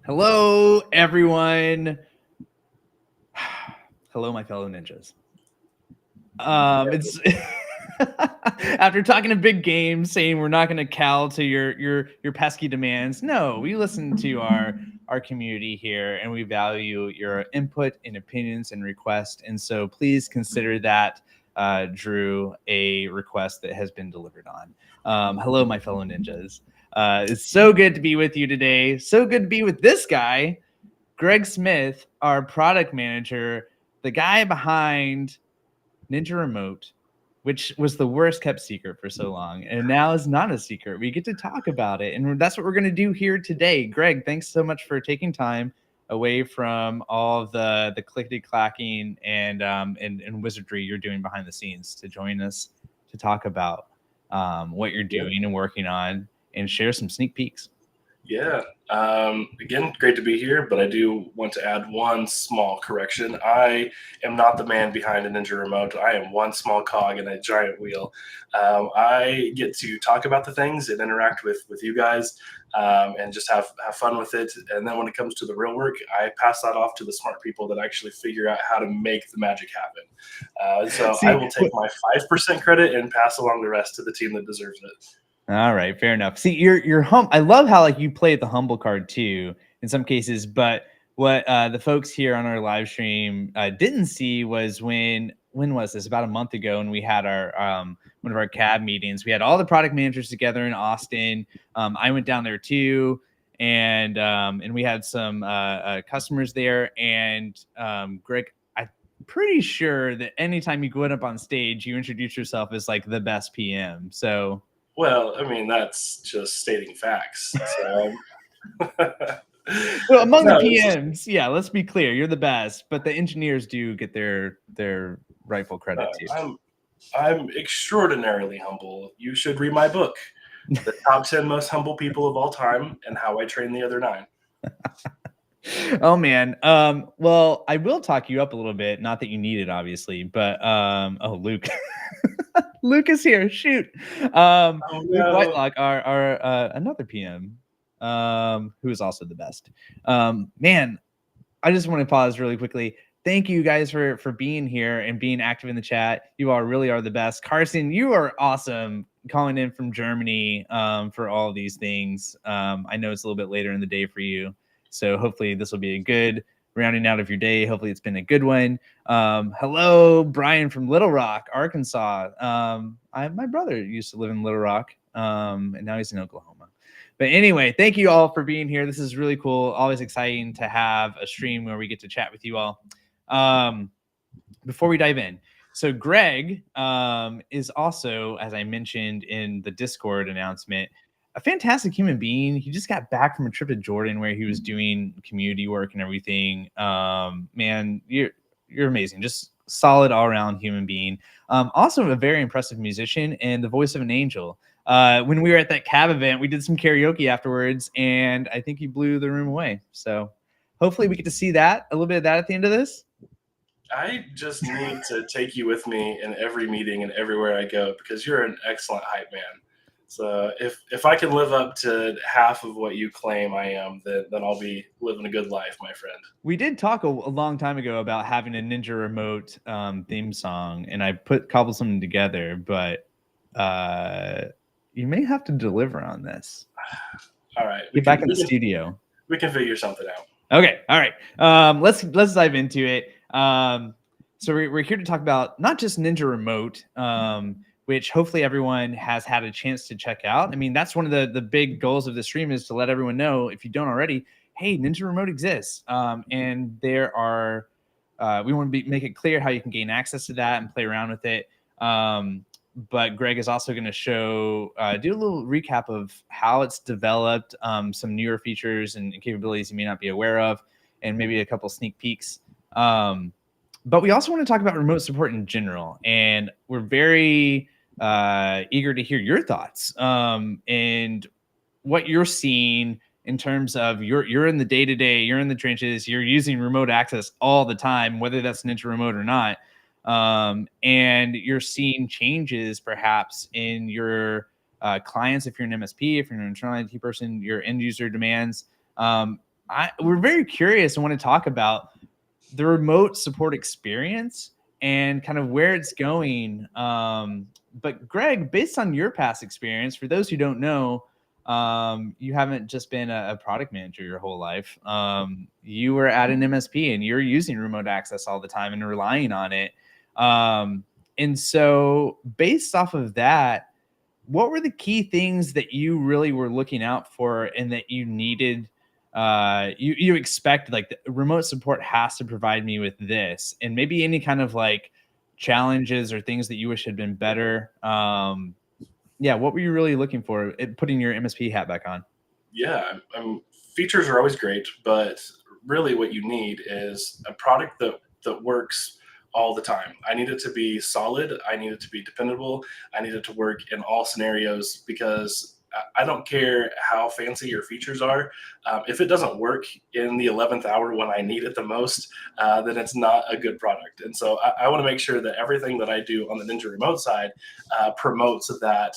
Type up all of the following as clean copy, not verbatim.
Hello, everyone. Hello, my fellow ninjas. It's after talking a big game, saying we're not going to cow to your pesky demands. No, we listen to our community here, and we value your input and opinions and requests. And so, please consider that, Drew, a request that has been delivered on. Hello, my fellow ninjas. It's so good to be with you today. So good to be with this guy, Greg Smith, our product manager, the guy behind Ninja Remote, which was the worst kept secret for so long, and now is not a secret. We get to talk about it, and that's what we're going to do here today. Greg, thanks so much for taking time away from all of the clickety clacking and wizardry you're doing behind the scenes to join us to talk about what you're doing and working on, and share some sneak peeks. Yeah. Again, great to be here, but I do want to add one small correction. I am not the man behind a Ninja Remote. I am one small cog in a giant wheel. I get to talk about the things and interact with you guys, and just have fun with it. And then when it comes to the real work, I pass that off to the smart people that actually figure out how to make the magic happen. So I will take my 5% credit and pass along the rest to the team that deserves it. All right, fair enough. See, you're I love how you play the humble card too in some cases, but what the folks here on our live stream didn't see was when was this? About a month ago, when we had our one of our cab meetings. We had all the product managers together in Austin. I went down there too, and we had some customers there. And Greg, I'm pretty sure that anytime you go up on stage, you introduce yourself as like the best PM. So. Well, I mean, that's just stating facts. So. Well, among the PMs, yeah, let's be clear, you're the best, but the engineers do get their rightful credit too. I'm extraordinarily humble. You should read my book, The Top 10 Most Humble People of All Time and How I Trained the Other 9. Oh man. Well, I will talk you up a little bit. Not that you need it, obviously, but Luke. Luke is here. Shoot. No. Luke Whitelock, our another PM, who is also the best. Man, I just want to pause really quickly. Thank you guys for being here and being active in the chat. You all really are the best. Carson, you are awesome, calling in from Germany for all these things. I know it's a little bit later in the day for you, so hopefully this will be a good rounding out of your day. Hopefully it's been a good one. Hello, Brian from Little Rock, Arkansas. My brother used to live in Little Rock, and now he's in Oklahoma. But anyway, thank you all for being here. This is really cool. Always exciting to have a stream where we get to chat with you all. Before we dive in, so Greg is also, as I mentioned in the Discord announcement, a fantastic human being. He just got back from a trip to Jordan where he was doing community work and everything. Man, you're amazing. Just solid all-around human being. Also a very impressive musician and the voice of an angel. When we were at that cab event, we did some karaoke afterwards, and I think you blew the room away. So hopefully we get to see that, a little bit of that at the end of this. I just need to take you with me in every meeting and everywhere I go because you're an excellent hype man. So if I can live up to half of what you claim I am, then I'll be living a good life, my friend. We did talk a long time ago about having a Ninja Remote theme song, and I cobbled something together, but you may have to deliver on this. All right. Get back in the studio. We can figure something out. Okay. All right. Let's dive into it. So we're here to talk about not just Ninja Remote, which hopefully everyone has had a chance to check out. I mean, that's one of the big goals of the stream, is to let everyone know, if you don't already, hey, Ninja Remote exists. And there are, we want to make it clear how you can gain access to that and play around with it. But Greg is also going to do a little recap of how it's developed, some newer features and capabilities you may not be aware of, and maybe a couple sneak peeks. But we also want to talk about remote support in general, and we're very eager to hear your thoughts and what you're seeing in terms of you're in the day-to-day, you're in the trenches, you're using remote access all the time, whether that's Ninja Remote or not. And you're seeing changes perhaps in your clients, if you're an MSP, if you're an internal IT person, your end user demands. we're very curious and want to talk about the remote support experience and kind of where it's going. But Greg, based on your past experience, for those who don't know, you haven't just been a product manager your whole life. You were at an MSP and you're using remote access all the time and relying on it. And so based off of that, what were the key things that you really were looking out for and that you needed? You expect like the remote support has to provide me with this, and maybe any kind of like challenges or things that you wish had been better. Yeah, what were you really looking for putting your MSP hat back on? Yeah, features are always great, but really what you need is a product that works all the time. I need it to be solid. I need it to be dependable. I need it to work in all scenarios because I don't care how fancy your features are. If it doesn't work in the 11th hour when I need it the most, then it's not a good product. And so I want to make sure that everything that I do on the Ninja Remote side promotes that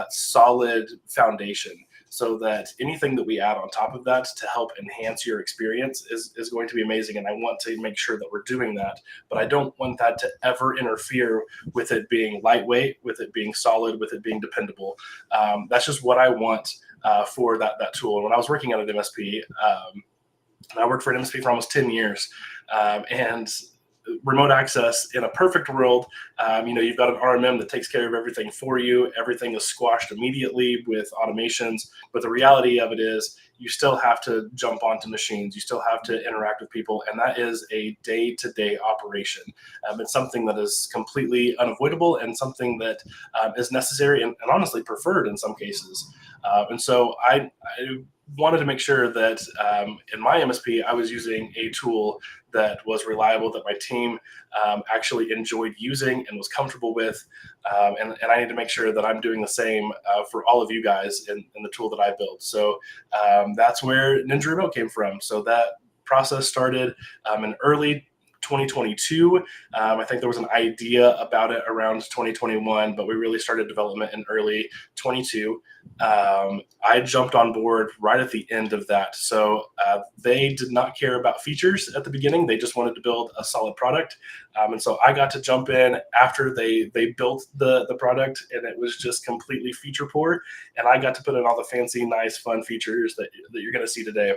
solid foundation, so that anything that we add on top of that to help enhance your experience is going to be amazing. And I want to make sure that we're doing that, but I don't want that to ever interfere with it being lightweight, with it being solid, with it being dependable. That's just what I want for that tool. And when I was working at an MSP, I worked for an MSP for almost 10 years. And remote access in a perfect world, you've got an RMM that takes care of everything for you. Everything is squashed immediately with automations. But the reality of it is you still have to jump onto machines. You still have to interact with people. And that is a day-to-day operation. It's something that is completely unavoidable and something that is necessary and honestly preferred in some cases. And so I wanted to make sure that in my MSP, I was using a tool that was reliable, that my team actually enjoyed using and was comfortable with. And I need to make sure that I'm doing the same for all of you guys in the tool that I built. So that's where Ninja Remote came from. So that process started in early 2022. I think there was an idea about it around 2021, but we really started development in early 22. I jumped on board right at the end of that. So they did not care about features at the beginning. They just wanted to build a solid product. And so I got to jump in after they built the product, and it was just completely feature poor. And I got to put in all the fancy, nice, fun features that you're going to see today.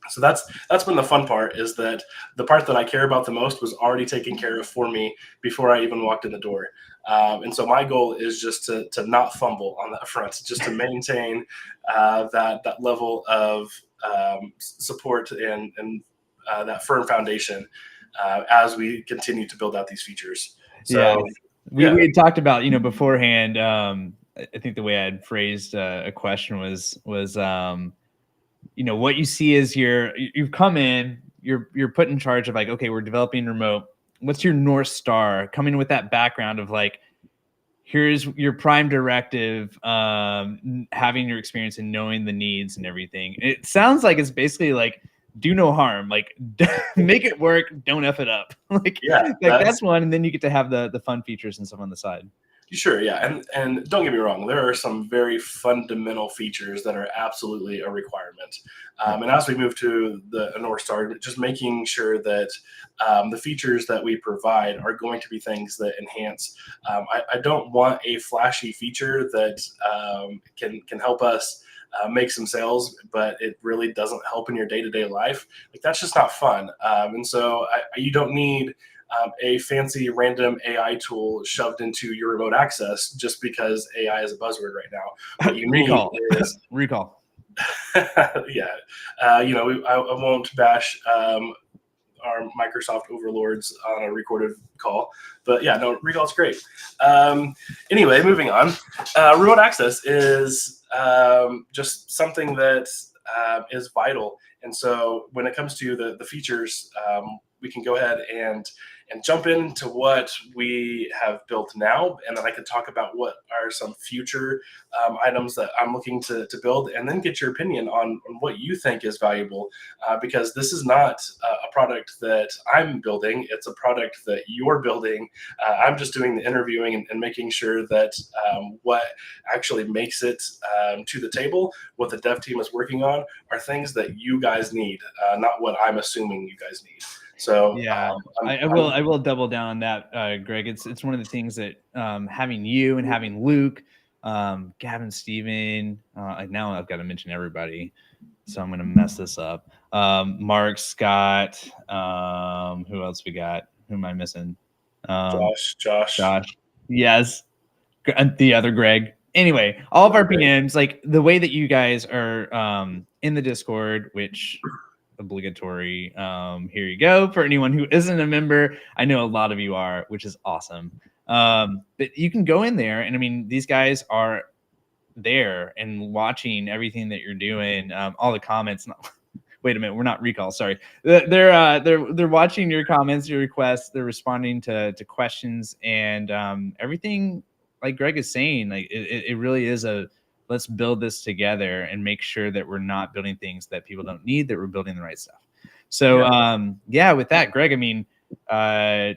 So that's been the fun part, is that the part that I care about the most was already taken care of for me before I even walked in the door. And so my goal is just to not fumble on that front, just to maintain that level of support and that firm foundation as we continue to build out these features. So we had talked about, beforehand. I think the way I had phrased a question was what you see is you've come in, you're put in charge of like, okay, we're developing remote. What's your North Star? Coming with that background of like, here's your prime directive, having your experience and knowing the needs and everything. It sounds like it's basically like, do no harm, like make it work, don't F it up. That's one. And then you get to have the fun features and stuff on the side. Sure, yeah, and don't get me wrong, there are some very fundamental features that are absolutely a requirement. And as we move to the North Star, just making sure that the features that we provide are going to be things that enhance. I don't want a flashy feature that can help us make some sales, but it really doesn't help in your day-to-day life. Like, that's just not fun. And so you don't need a fancy random AI tool shoved into your remote access just because AI is a buzzword right now. What you need is recall. Yeah, I won't bash our Microsoft overlords on a recorded call, but yeah, no, recall's great. Anyway, moving on. Remote access is just something that is vital. And so when it comes to the features, we can go ahead and jump into what we have built now, and then I can talk about what are some future items that I'm looking to build, and then get your opinion on what you think is valuable, because this is not a product that I'm building; it's a product that you're building. I'm just doing the interviewing and making sure that what actually makes it to the table, what the dev team is working on, are things that you guys need, not what I'm assuming you guys need. So Yeah, I will double down on that, Greg. It's one of the things that having you and having Luke, Gavin, Steven, now I've got to mention everybody, so I'm going to mess this up. Mark, Scott, who else we got? Who am I missing? Josh. Yes, the other Greg. Anyway, all of our PMs, like the way that you guys are in the Discord, which obligatory. Here you go for anyone who isn't a member. I know a lot of you are, which is awesome. But you can go in there, and I mean, these guys are there and watching everything that you're doing. All the comments. Wait a minute, we're not recall. Sorry, they're watching your comments, your requests. They're responding to questions and everything. Like Greg is saying, like it really is a let's build this together and make sure that we're not building things that people don't need, that we're building the right stuff. So yeah, with that, Greg, I mean, yeah,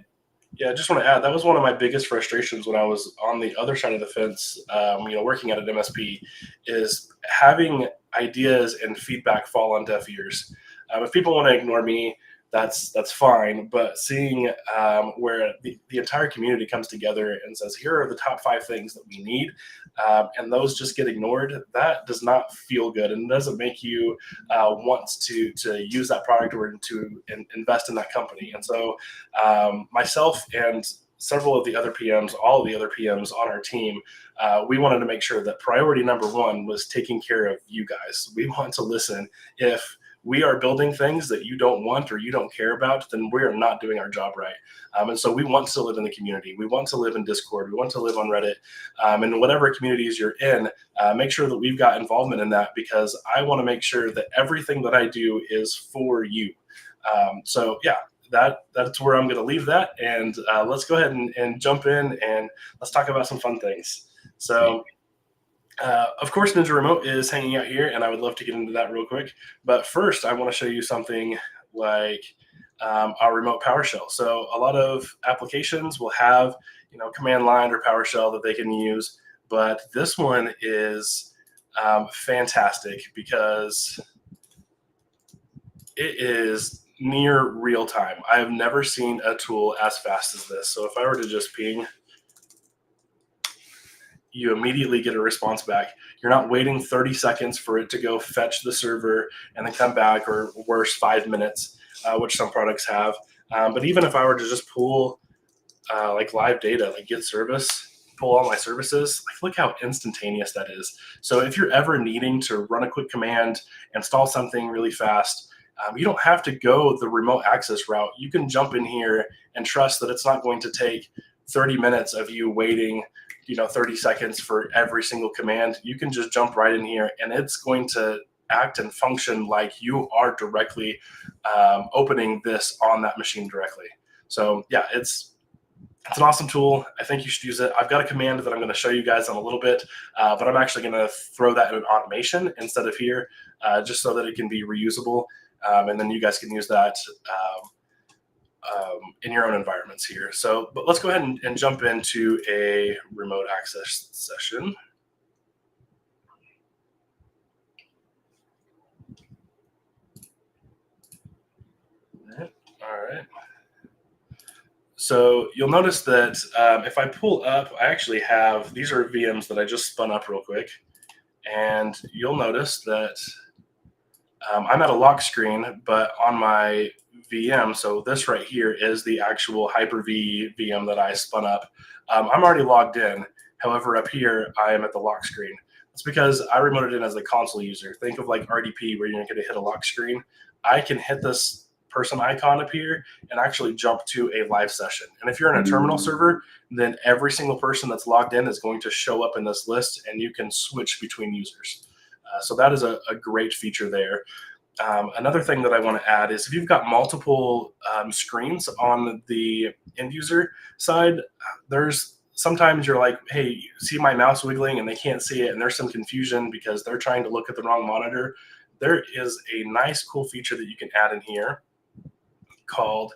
I just want to add, that was one of my biggest frustrations when I was on the other side of the fence, working at an MSP, is having ideas and feedback fall on deaf ears. If people want to ignore me, that's fine. But seeing where the entire community comes together and says, here are the top 5 things that we need, and those just get ignored, that does not feel good, and doesn't make you want to use that product or to invest in that company. And so myself and several of the other PMs, all of the other PMs on our team, we wanted to make sure that priority number 1 was taking care of you guys. We want to listen. If we are building things that you don't want or you don't care about, then we are not doing our job right. And so we want to live in the community. We want to live in Discord. We want to live on Reddit. And whatever communities you're in, make sure that we've got involvement in that, because I want to make sure that everything that I do is for you. So yeah, that's where I'm going to leave that. And let's go ahead and jump in, and let's talk about some fun things. So of course, Ninja Remote is hanging out here, and I would love to get into that real quick. But first, I want to show you something like our remote PowerShell. So a lot of applications will have, command line or PowerShell that they can use, but this one is fantastic because it is near real time. I have never seen a tool as fast as this. So if I were to just ping, you immediately get a response back. You're not waiting 30 seconds for it to go fetch the server and then come back, or worse, 5 minutes, which some products have. But even if I were to just pull like live data, like get service, pull all my services, like look how instantaneous that is. So if you're ever needing to run a quick command, install something really fast, you don't have to go the remote access route. You can jump in here and trust that it's not going to take 30 minutes of you waiting 30 seconds for every single command. You can just jump right in here, and it's going to act and function like you are directly opening this on that machine directly. So yeah, it's an awesome tool. I think you should use it. I've got a command that I'm going to show you guys in a little bit, but I'm actually going to throw that in an automation instead of here, just so that it can be reusable, and then you guys can use that in your own environments here. So, but let's go ahead and jump into a remote access session. All right. So you'll notice that if I pull up, I actually have, these are VMs that I just spun up real quick. And you'll notice that I'm at a lock screen, but on my VM, so this right here is the actual Hyper-V VM that I spun up. I'm already logged in. However, up here, I am at the lock screen. That's because I remoted in as a console user. Think of like RDP, where you're going to hit a lock screen. I can hit this person icon up here and actually jump to a live session. And if you're in a terminal server, then every single person that's logged in is going to show up in this list, and you can switch between users. So that is a great feature there. Another thing that I want to add is if you've got multiple screens on the end user side, there's sometimes you're like, hey, you see my mouse wiggling and they can't see it, and there's some confusion because they're trying to look at the wrong monitor. There is a nice, cool feature that you can add in here called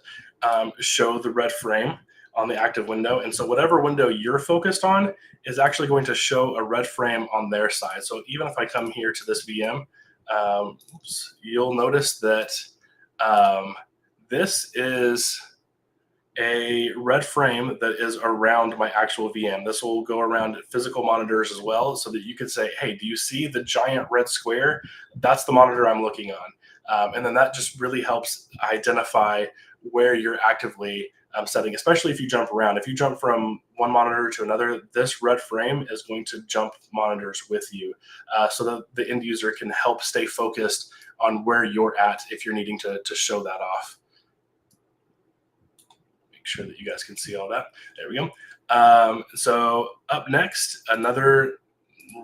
show the red frame on the active window. And so whatever window you're focused on is actually going to show a red frame on their side. So even if I come here to this VM, you'll notice that this is a red frame that is around my actual VM. This will go around physical monitors as well, so that you could say, hey, do you see the giant red square? That's the monitor I'm looking on. And then that just really helps identify where you're actively setting, especially if you jump around. If you jump from one monitor to another, this red frame is going to jump monitors with you, so that the end user can help stay focused on where you're at if you're needing to show that off. Make sure that you guys can see all that. There we go. So up next, another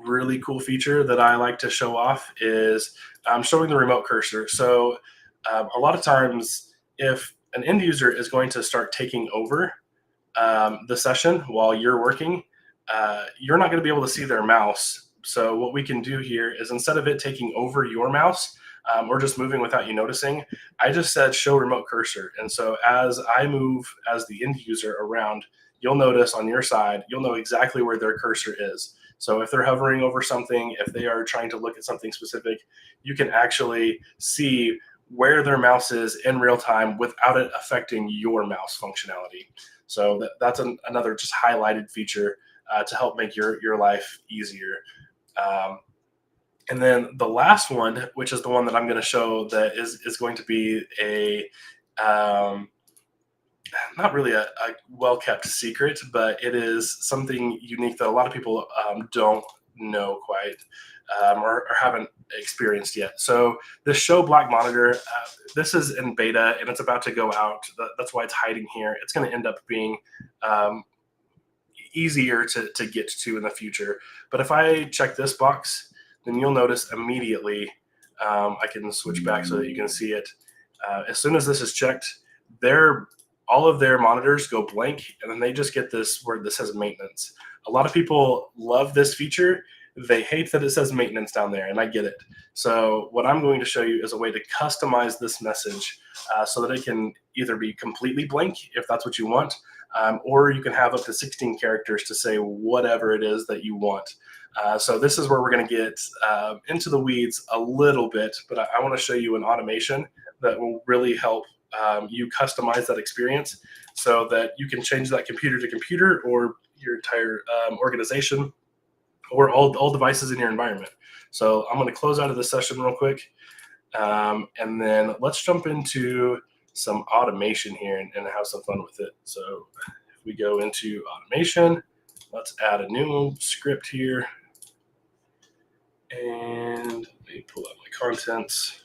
really cool feature that I like to show off is showing the remote cursor. So a lot of times, if an end user is going to start taking over the session while you're working, you're not going to be able to see their mouse. So what we can do here is, instead of it taking over your mouse or just moving without you noticing, I just said show remote cursor. And so as I move as the end user around, you'll notice on your side, you'll know exactly where their cursor is. So if they're hovering over something, if they are trying to look at something specific, you can actually see where their mouse is in real time without it affecting your mouse functionality. So that's another just highlighted feature to help make your life easier. And then the last one, which is the one that I'm going to show, that is going to be a not really a well-kept secret, but it is something unique that a lot of people don't know quite or haven't experienced yet. So this show black monitor, this is in beta and it's about to go out. That's why it's hiding here. It's going to end up being easier to get to in the future. But if I check this box, then you'll notice immediately, I can switch back so that you can see it. As soon as this is checked, all of their monitors go blank, and then they just get this word that says maintenance. A lot of people love this feature. They hate that it says maintenance down there, and I get it. So what I'm going to show you is a way to customize this message so that it can either be completely blank, if that's what you want, or you can have up to 16 characters to say whatever it is that you want. So this is where we're going to get into the weeds a little bit, but I want to show you an automation that will really help you customize that experience so that you can change that computer to computer, or your entire organization, or all devices in your environment. So I'm going to close out of this session real quick, and then let's jump into some automation here and have some fun with it. So if we go into automation, let's add a new script here, and let me pull out my contents.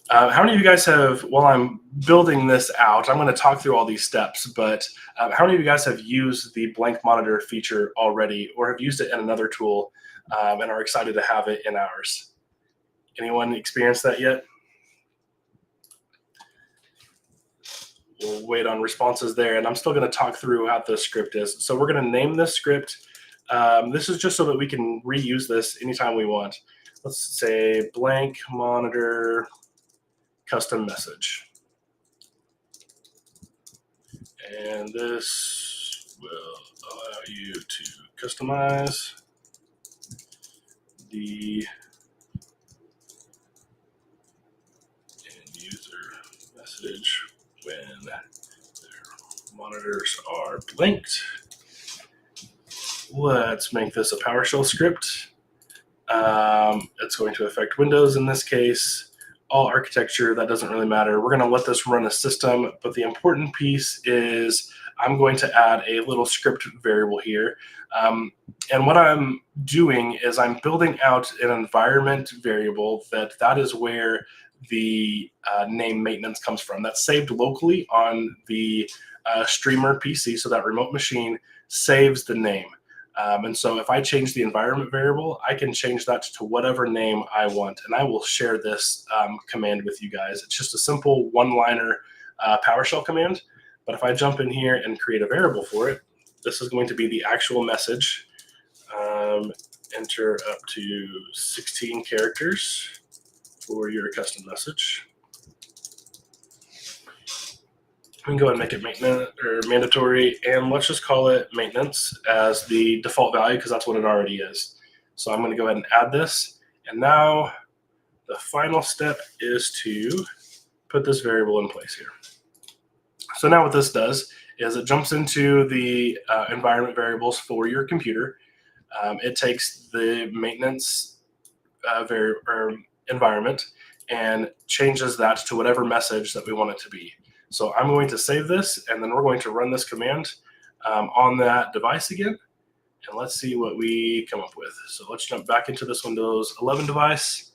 How many of you guys have, while I'm building this out, I'm going to talk through all these steps, but how many of you guys have used the blank monitor feature already, or have used it in another tool and are excited to have it in ours? Anyone experienced that yet? We'll wait on responses there, and I'm still going to talk through how the script is. So we're going to name this script. This is just so that we can reuse this anytime we want. Let's say blank monitor custom message. And this will allow you to customize the end user message when their monitors are blinked. Let's make this a PowerShell script. It's going to affect Windows in this case. All architecture, that doesn't really matter. We're going to let this run a system, but the important piece is I'm going to add a little script variable here. And what I'm doing is I'm building out an environment variable that is where the name maintenance comes from. That's saved locally on the streamer PC, so that remote machine saves the name. And so if I change the environment variable, I can change that to whatever name I want. And I will share this command with you guys. It's just a simple one-liner PowerShell command. But if I jump in here and create a variable for it, this is going to be the actual message. Enter up to 16 characters for your custom message. We can go ahead and make it maintenance or mandatory, and let's just call it maintenance as the default value because that's what it already is. So I'm going to go ahead and add this, and now the final step is to put this variable in place here. So now what this does is it jumps into the environment variables for your computer. It takes the maintenance environment and changes that to whatever message that we want it to be. So I'm going to save this, and then we're going to run this command on that device again, and let's see what we come up with. So let's jump back into this Windows 11 device.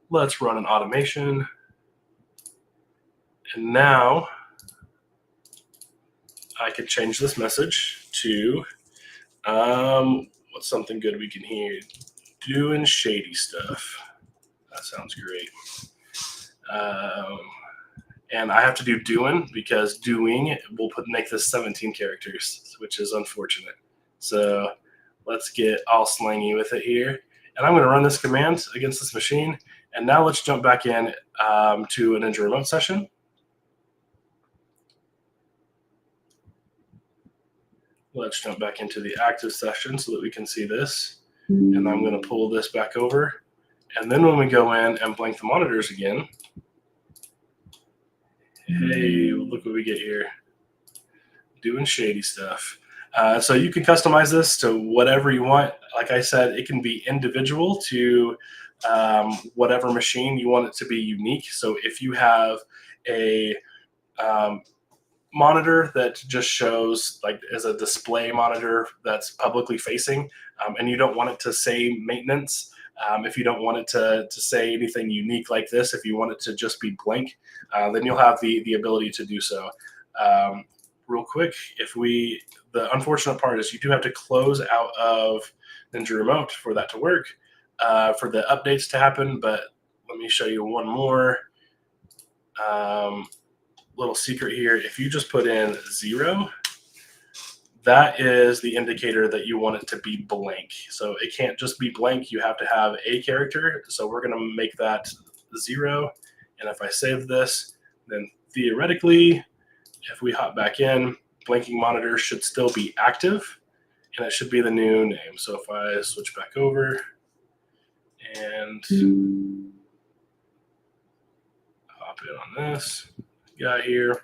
Let's run an automation. And now I can change this message to what's something good we can hear? Doing shady stuff. That sounds great. And I have to do doing because doing will make this 17 characters, which is unfortunate. So let's get all slangy with it here. And I'm going to run this command against this machine. And now let's jump back in to a Ninja Remote session. Let's jump back into the active session so that we can see this. And I'm going to pull this back over. And then when we go in and blank the monitors again, hey, look what we get here. Doing shady stuff. So you can customize this to whatever you want. Like I said, it can be individual to whatever machine you want it to be unique. So if you have a monitor that just shows like as a display monitor that's publicly facing, and you don't want it to say maintenance, if you don't want it to say anything unique like this, if you want it to just be blank, then you'll have the ability to do so. Real quick, the unfortunate part is you do have to close out of Ninja Remote for that to work, for the updates to happen. But let me show you one more little secret here. If you just put in 0, that is the indicator that you want it to be blank. So it can't just be blank. You have to have a character. So we're going to make that 0. And if I save this, then theoretically, if we hop back in, blanking monitor should still be active, and it should be the new name. So if I switch back over and hop in on this guy here,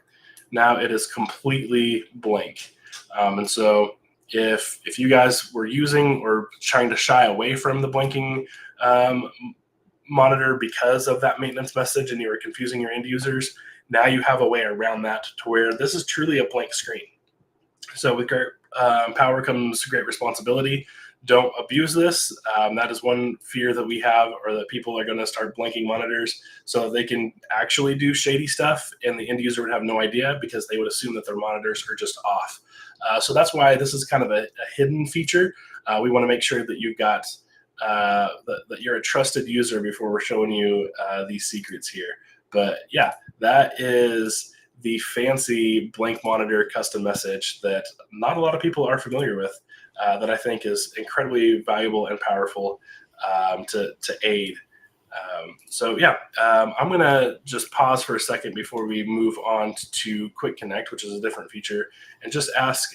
now it is completely blank. And so if you guys were using or trying to shy away from the blanking monitor because of that maintenance message and you were confusing your end users, now you have a way around that to where this is truly a blank screen. So with great power comes great responsibility. Don't abuse this. That is one fear that we have, or that people are going to start blanking monitors so they can actually do shady stuff, and the end user would have no idea because they would assume that their monitors are just off. So that's why this is kind of a hidden feature. We want to make sure that you've got that you're a trusted user before we're showing you these secrets here. But yeah, that is the fancy blank monitor custom message that not a lot of people are familiar with, that I think is incredibly valuable and powerful to aid. So yeah, I'm going to just pause for a second before we move on to QuickConnect, which is a different feature, and just ask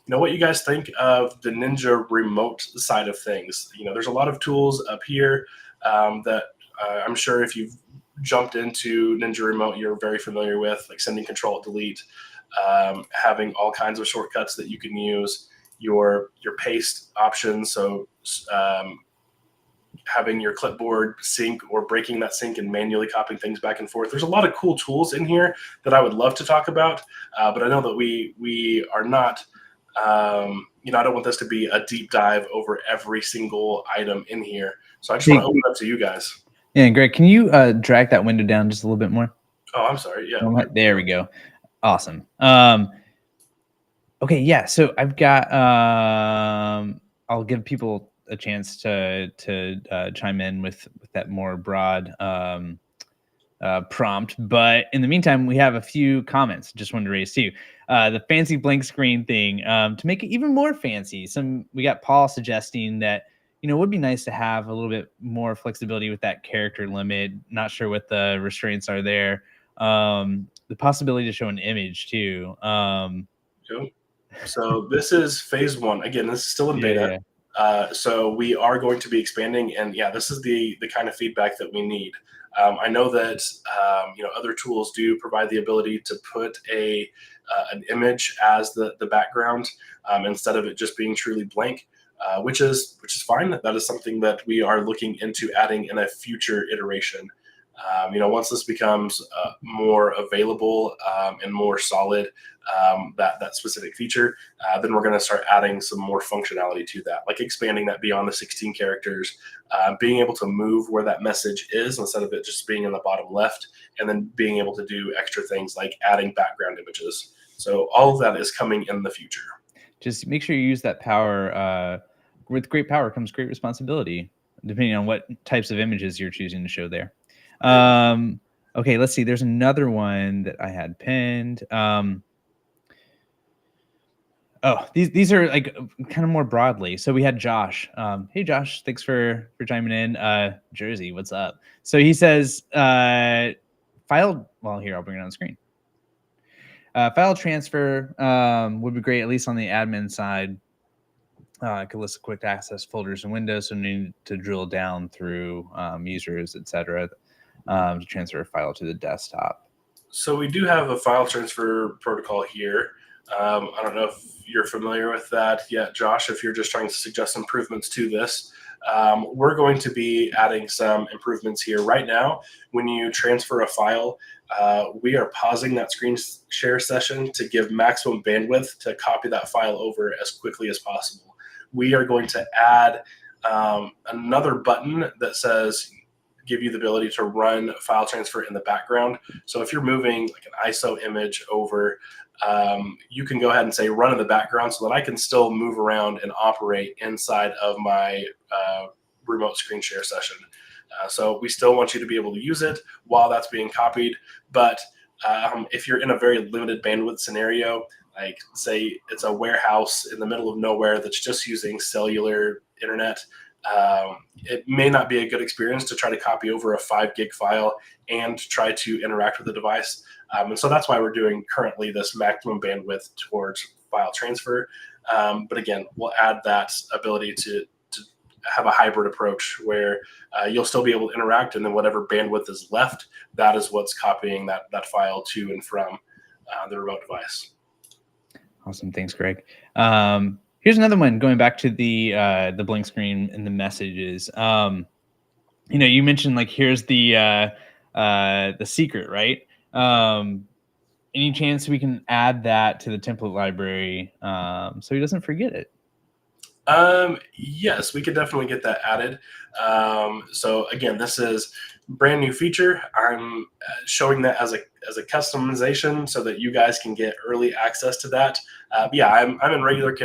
what you guys think of the Ninja Remote side of things. There's a lot of tools up here that I'm sure if you've jumped into Ninja Remote, you're very familiar with, like sending Control-Delete, having all kinds of shortcuts that you can use, your paste options, so having your clipboard sync or breaking that sync and manually copying things back and forth. There's a lot of cool tools in here that I would love to talk about, but I know that we are not, I don't want this to be a deep dive over every single item in here. So I just want to open it up to you guys. Yeah, Greg, can you drag that window down just a little bit more? Oh, I'm sorry. Yeah. There we go. Awesome. Okay, yeah. So I've got. I'll give people a chance to chime in with that more broad prompt. But in the meantime, we have a few comments. Just wanted to raise too. The fancy blank screen thing to make it even more fancy. We got Paul suggesting that it would be nice to have a little bit more flexibility with that character limit. Not sure what the restraints are there. The possibility to show an image too. Cool. So this is phase one. Again, this is still in beta. Yeah. So we are going to be expanding, and yeah, this is the kind of feedback that we need. I know that other tools do provide the ability to put an image as the background instead of it just being truly blank, which is fine. That is something that we are looking into adding in a future iteration. Once this becomes more available and more solid, that specific feature, then we're going to start adding some more functionality to that, like expanding that beyond the 16 characters, being able to move where that message is instead of it just being in the bottom left, and then being able to do extra things like adding background images. So all of that is coming in the future. Just make sure you use that power. With great power comes great responsibility, depending on what types of images you're choosing to show there. Okay, let's see. There's another one that I had pinned. These are like kind of more broadly. So we had Josh. Hey Josh, thanks for chiming in. Jersey, what's up? So he says file. Well, here I'll bring it on the screen. File transfer would be great, at least on the admin side. Could list quick access folders and windows, so need to drill down through users, etc., to transfer a file to the desktop. So we do have a file transfer protocol here. I don't know if you're familiar with that yet, Josh. If you're just trying to suggest improvements to this, we're going to be adding some improvements here right now. When you transfer a file, we are pausing that screen share session to give maximum bandwidth to copy that file over as quickly as possible. We are going to add another button that says give you the ability to run file transfer in the background. So if you're moving like an ISO image over, you can go ahead and say run in the background so that I can still move around and operate inside of my remote screen share session. So we still want you to be able to use it while that's being copied. But if you're in a very limited bandwidth scenario, like say it's a warehouse in the middle of nowhere that's just using cellular internet, it may not be a good experience to try to copy over a 5 gig file and try to interact with the device. And so that's why we're doing currently this maximum bandwidth towards file transfer. But again, we'll add that ability to have a hybrid approach where you'll still be able to interact, and then whatever bandwidth is left, that is what's copying that file to and from the remote device. Awesome. Thanks, Greg. Here's another one going back to the blank screen and the messages. You mentioned like here's the secret, right? Any chance we can add that to the template library so he doesn't forget it? Yes, we could definitely get that added. So again, this is brand new feature. I'm showing that as a customization so that you guys can get early access to that. I'm in regular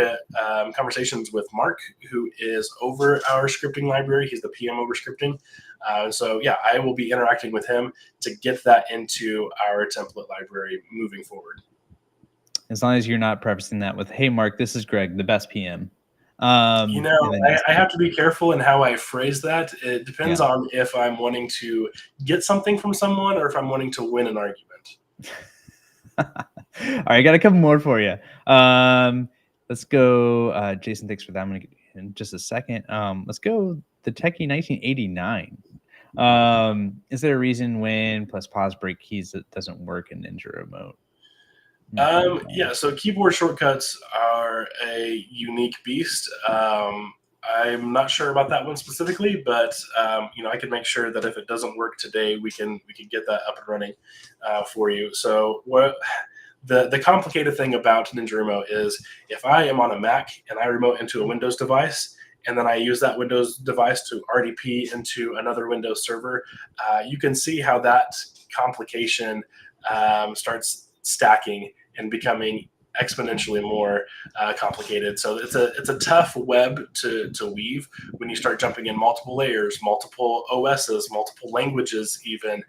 conversations with Mark, who is over our scripting library. He's the PM over scripting. I will be interacting with him to get that into our template library moving forward. As long as you're not prefacing that with, "Hey, Mark, this is Greg, the best PM." I have to be careful in how I phrase that. It depends on if I'm wanting to get something from someone or if I'm wanting to win an argument. All right, I got a couple more for you. Let's go. Jason, thanks for that. I'm going to get in just a second. Let's go the Techie 1989. Is there a reason when plus pause break keys that doesn't work in Ninja Remote? So keyboard shortcuts are a unique beast. I'm not sure about that one specifically, but I can make sure that if it doesn't work today, we can get that up and running for you. So what the complicated thing about Ninja Remote is if I am on a Mac and I remote into a Windows device, and then I use that Windows device to RDP into another Windows server, you can see how that complication starts stacking and becoming exponentially more complicated. So it's a tough web to weave when you start jumping in multiple layers, multiple OSs, multiple languages even.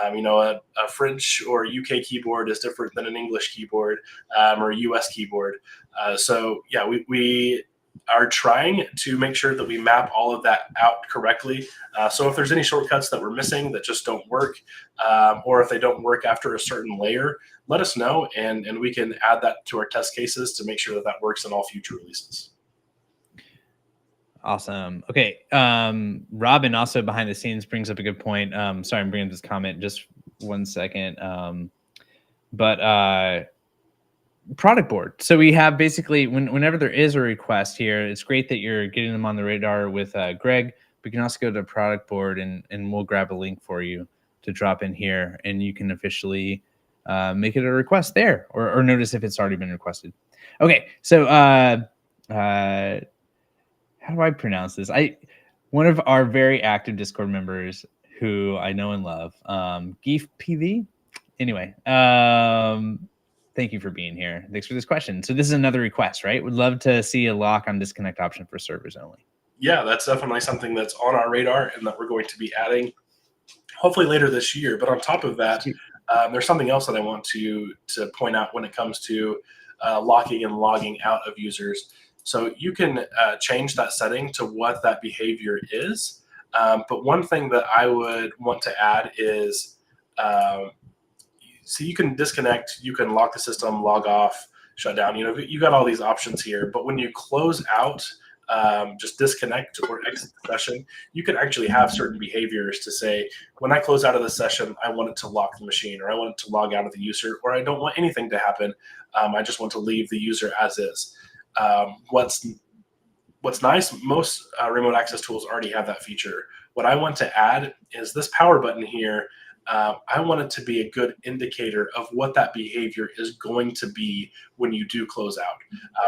A French or UK keyboard is different than an English keyboard or a US keyboard. We are trying to make sure that we map all of that out correctly. So if there's any shortcuts that we're missing that just don't work, or if they don't work after a certain layer, let us know, and we can add that to our test cases to make sure that that works in all future releases. Awesome. Okay. Robin also behind the scenes brings up a good point. Sorry, I'm bringing up this comment just 1 second. Product board. So we have basically whenever there is a request here, it's great that you're getting them on the radar with Greg. We can also go to the product board and we'll grab a link for you to drop in here, and you can officially make it a request there, or notice if it's already been requested. Okay. So how do I pronounce this? One of our very active Discord members who I know and love, Geef PV. Anyway, thank you for being here. Thanks for this question. So this is another request, right? Would love to see a lock on disconnect option for servers only. Yeah, that's definitely something that's on our radar and that we're going to be adding hopefully later this year. But on top of that, there's something else that I want to point out when it comes to locking and logging out of users. So you can change that setting to what that behavior is. But one thing that I would want to add is, so you can disconnect, you can lock the system, log off, shut down. You got all these options here. But when you close out, just disconnect or exit the session, you can actually have certain behaviors to say, when I close out of the session, I want it to lock the machine, or I want it to log out of the user, or I don't want anything to happen. I just want to leave the user as is. What's nice, most remote access tools already have that feature. What I want to add is this power button here. I want it to be a good indicator of what that behavior is going to be when you do close out.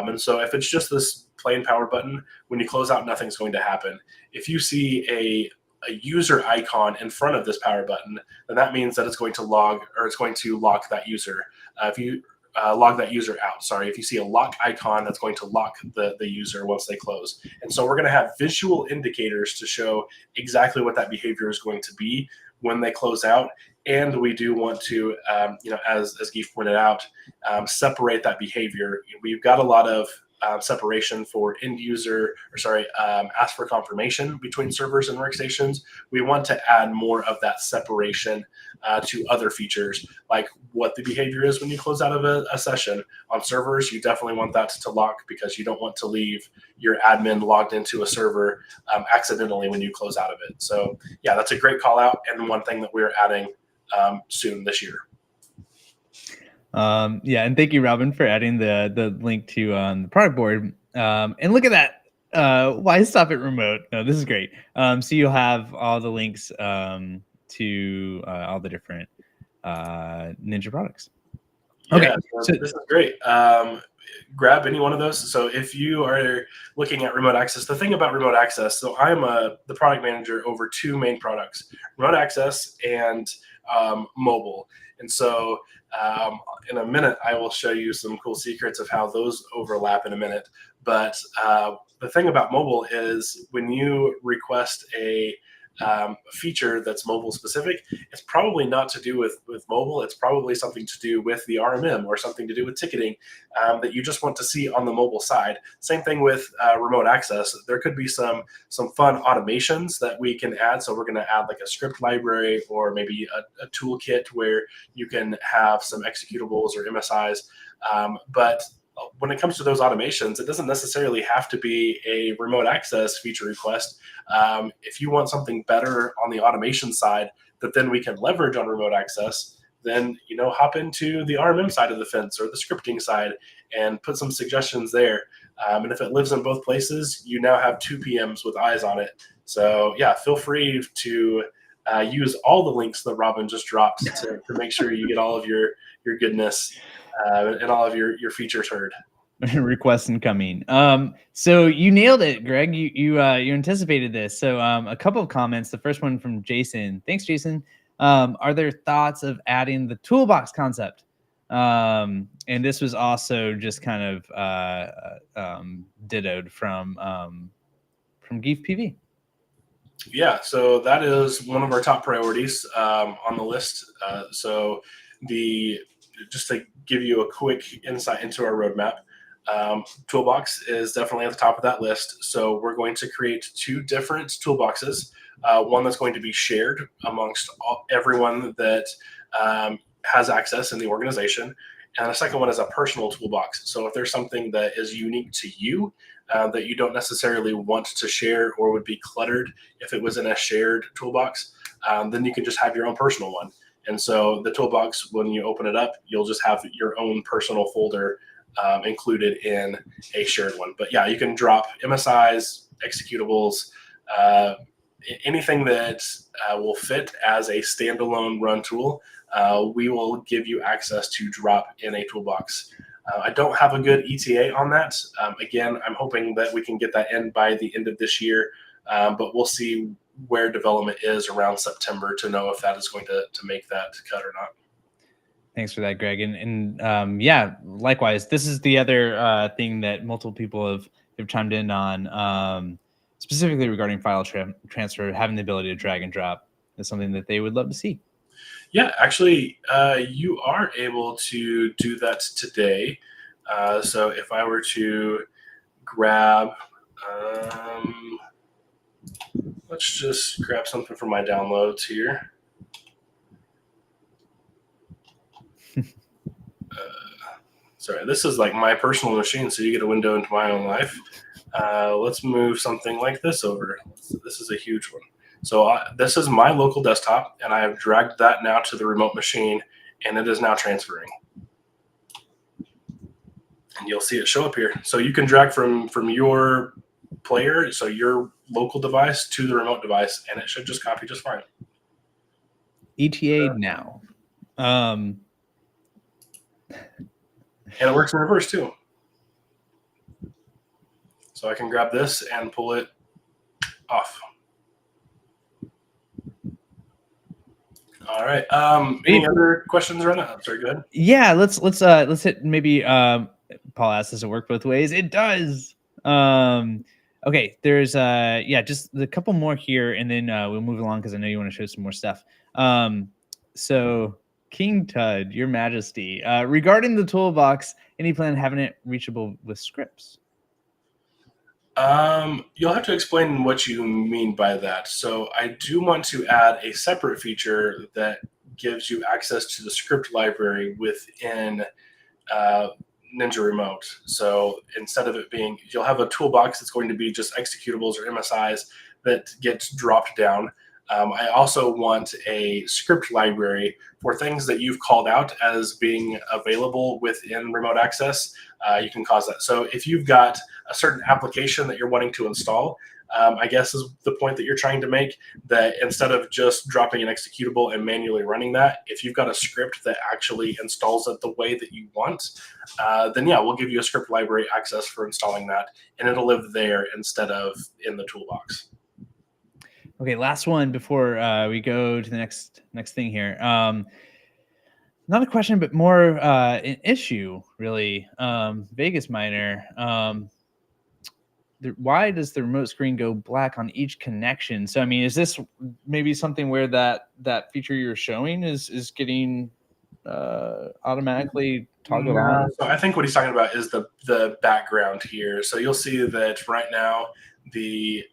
And so if it's just this plain power button, when you close out, nothing's going to happen. If you see a user icon in front of this power button, then that means that it's going to log, or it's going to lock that user. If you log that user out, sorry, if you see a lock icon, that's going to lock the user once they close. And so we're going to have visual indicators to show exactly what that behavior is going to be when they close out. And we do want to, as Geef pointed out, separate that behavior. We've got a lot of separation for end user, ask for confirmation between servers and workstations. We want to add more of that separation to other features, like what the behavior is when you close out of a session. On servers, you definitely want that to lock, because you don't want to leave your admin logged into a server accidentally when you close out of it. So yeah, that's a great call out, and one thing that we're adding soon this year. And thank you, Robin, for adding the link to the product board. And look at that. Why stop at remote? No, this is great. So you'll have all the links to all the different Ninja products. Okay, Yeah, so this is great. Grab any one of those. So if you are looking at remote access, the thing about remote access, so I'm the product manager over two main products, remote access and mobile. And so in a minute, I will show you some cool secrets of how those overlap in a minute. But the thing about mobile is, when you request a feature that's mobile specific, it's probably not to do with mobile. It's probably something to do with the RMM or something to do with ticketing that you just want to see on the mobile side. Same thing with remote access. There could be some fun automations that we can add. So we're going to add like a script library, or maybe a toolkit where you can have some executables or MSIs. But when it comes to those automations, it doesn't necessarily have to be a remote access feature request. If you want something better on the automation side that then we can leverage on remote access, then hop into the RMM side of the fence or the scripting side and put some suggestions there. And if it lives in both places, you now have two PMs with eyes on it. So yeah, feel free to use all the links that Robin just dropped to make sure you get all of your goodness and all of your features heard. Requests incoming. So you nailed it, Greg. You anticipated this. So a couple of comments. The first one from Jason. Thanks, Jason. Are there thoughts of adding the toolbox concept? And this was also just kind of dittoed from Geef PV. Yeah, so that is one of our top priorities on the list. So the just to give you a quick insight into our roadmap, Toolbox is definitely at the top of that list. So we're going to create 2 different toolboxes. One that's going to be shared amongst everyone that has access in the organization, and the second one is a personal toolbox. So if there's something that is unique to you that you don't necessarily want to share or would be cluttered if it was in a shared toolbox, then you can just have your own personal one. And so the toolbox, when you open it up, you'll just have your own personal folder included in a shared one. But yeah, you can drop MSIs, executables, anything that will fit as a standalone run tool. We will give you access to drop in a toolbox. I don't have a good ETA on that. Again, I'm hoping that we can get that in by the end of this year, but we'll see where development is around September to know if that is going to make that cut or not. Thanks for that, Greg. And yeah, likewise, this is the other thing that multiple people have chimed in on, specifically regarding file transfer. Having the ability to drag and drop is something that they would love to see. Yeah, actually, you are able to do that today. So if I were to grab, let's just grab something from my downloads here. Sorry, this is like my personal machine, so you get a window into my own life. Let's move something like this over. This is a huge one. So this is my local desktop, and I have dragged that now to the remote machine, and it is now transferring. And you'll see it show up here. So you can drag from your player, so your local device, to the remote device, and it should just copy just fine. ETA now. And it works in reverse too. So I can grab this and pull it off. All right. Any other questions around that? I'm sorry, go ahead. Yeah, let's hit maybe Paul asked, does it work both ways? It does. Okay, there's just a couple more here, and then we'll move along because I know you want to show some more stuff. So King Tud, Your Majesty, regarding the toolbox, any plan having it reachable with scripts? You'll have to explain what you mean by that. So I do want to add a separate feature that gives you access to the script library within Ninja Remote. So instead of it being, you'll have a toolbox that's going to be just executables or MSIs that gets dropped down. I also want a script library for things that you've called out as being available within remote access. You can cause that. So if you've got a certain application that you're wanting to install, I guess is the point that you're trying to make, that instead of just dropping an executable and manually running that, if you've got a script that actually installs it the way that you want, then yeah, we'll give you a script library access for installing that, and it'll live there instead of in the toolbox. Okay, last one before we go to the next thing here. Not a question, but more an issue, really. Vegas Miner. Why does the remote screen go black on each connection? So, I mean, is this maybe something where that feature you're showing is getting automatically toggled on? So I think what he's talking about is the background here. So you'll see that right now, the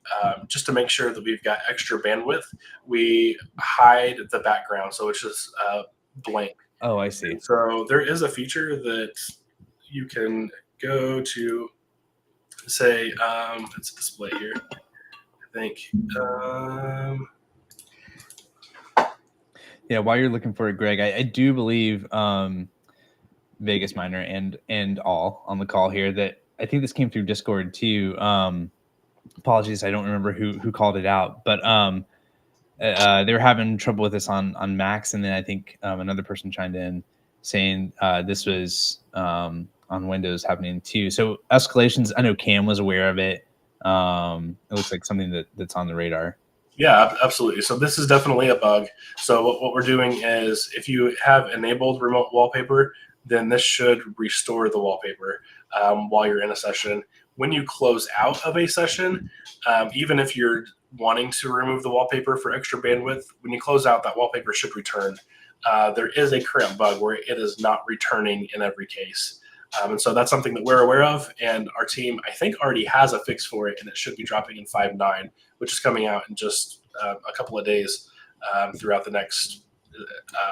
just to make sure that we've got extra bandwidth, we hide the background, so it's just blank. Oh, I see. And so there is a feature that you can go to, say, it's a display here, I think. Yeah, while you're looking for it, Greg, I do believe Vegas Miner and all on the call here that I think this came through Discord too. Apologies, I don't remember who called it out, but they were having trouble with this on Macs, and then I think another person chimed in saying this was on Windows happening too. So escalations, I know Cam was aware of it. It looks like something that's on the radar. Yeah, absolutely. So this is definitely a bug. So what we're doing is, if you have enabled remote wallpaper, then this should restore the wallpaper while you're in a session. When you close out of a session, even if you're wanting to remove the wallpaper for extra bandwidth, when you close out, that wallpaper should return. There is a current bug where it is not returning in every case. And so that's something that we're aware of, and our team, I think, already has a fix for it, and it should be dropping in 5.9, which is coming out in just a couple of days throughout the next,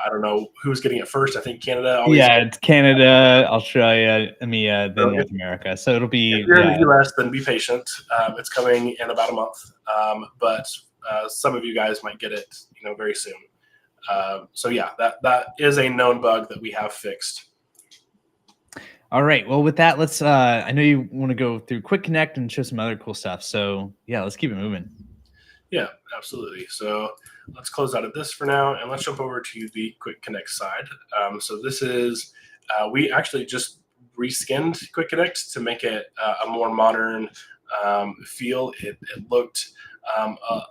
I don't know who's getting it first. I think Canada always. Yeah, it's Canada, Australia, EMEA, then North America. So it'll be. If you're in the US, then be patient. It's coming in about a month, but some of you guys might get it, very soon. So yeah, that is a known bug that we have fixed. All right. Well, with that, let's. I know you want to go through QuickConnect and show some other cool stuff. So yeah, let's keep it moving. Yeah, absolutely. So let's close out of this for now, and let's jump over to the QuickConnect side. So this is we actually just reskinned QuickConnect to make it a more modern feel. It looked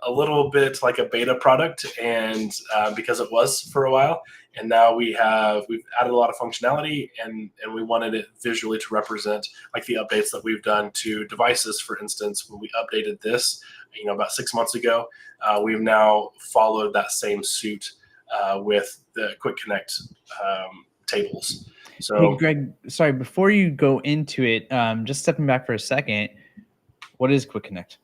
a little bit like a beta product, and because it was for a while, and now we've added a lot of functionality, and we wanted it visually to represent like the updates that we've done to devices. For instance, when we updated this, about 6 months ago, we've now followed that same suit with the QuickConnect tables. So, hey, Greg, sorry, before you go into it, just stepping back for a second, what is QuickConnect?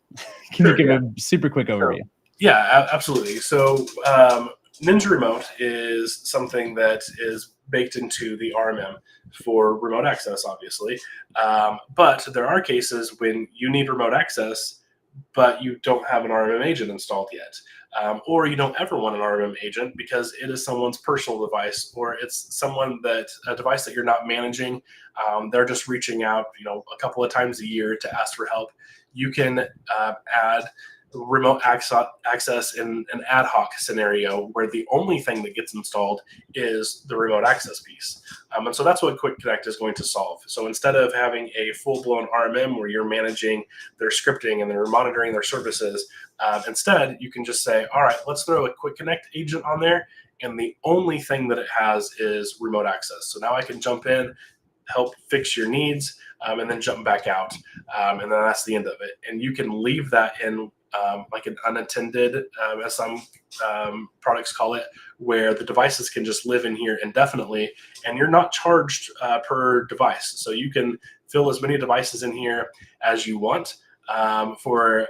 Can you give a super quick overview? Yeah, absolutely. So Ninja Remote is something that is baked into the RMM for remote access, obviously. But there are cases when you need remote access, but you don't have an RMM agent installed yet. Or you don't ever want an RMM agent because it is someone's personal device, or it's a device that you're not managing. They're just reaching out, a couple of times a year to ask for help. You can add remote access in an ad hoc scenario where the only thing that gets installed is the remote access piece. And so that's what QuickConnect is going to solve. So instead of having a full-blown RMM where you're managing their scripting and they're monitoring their services, instead you can just say, all right, let's throw a QuickConnect agent on there, and the only thing that it has is remote access. So now I can jump in, help fix your needs, and then jump back out. And then that's the end of it. And you can leave that in like an unattended, as some products call it, where the devices can just live in here indefinitely, and you're not charged per device. So you can fill as many devices in here as you want for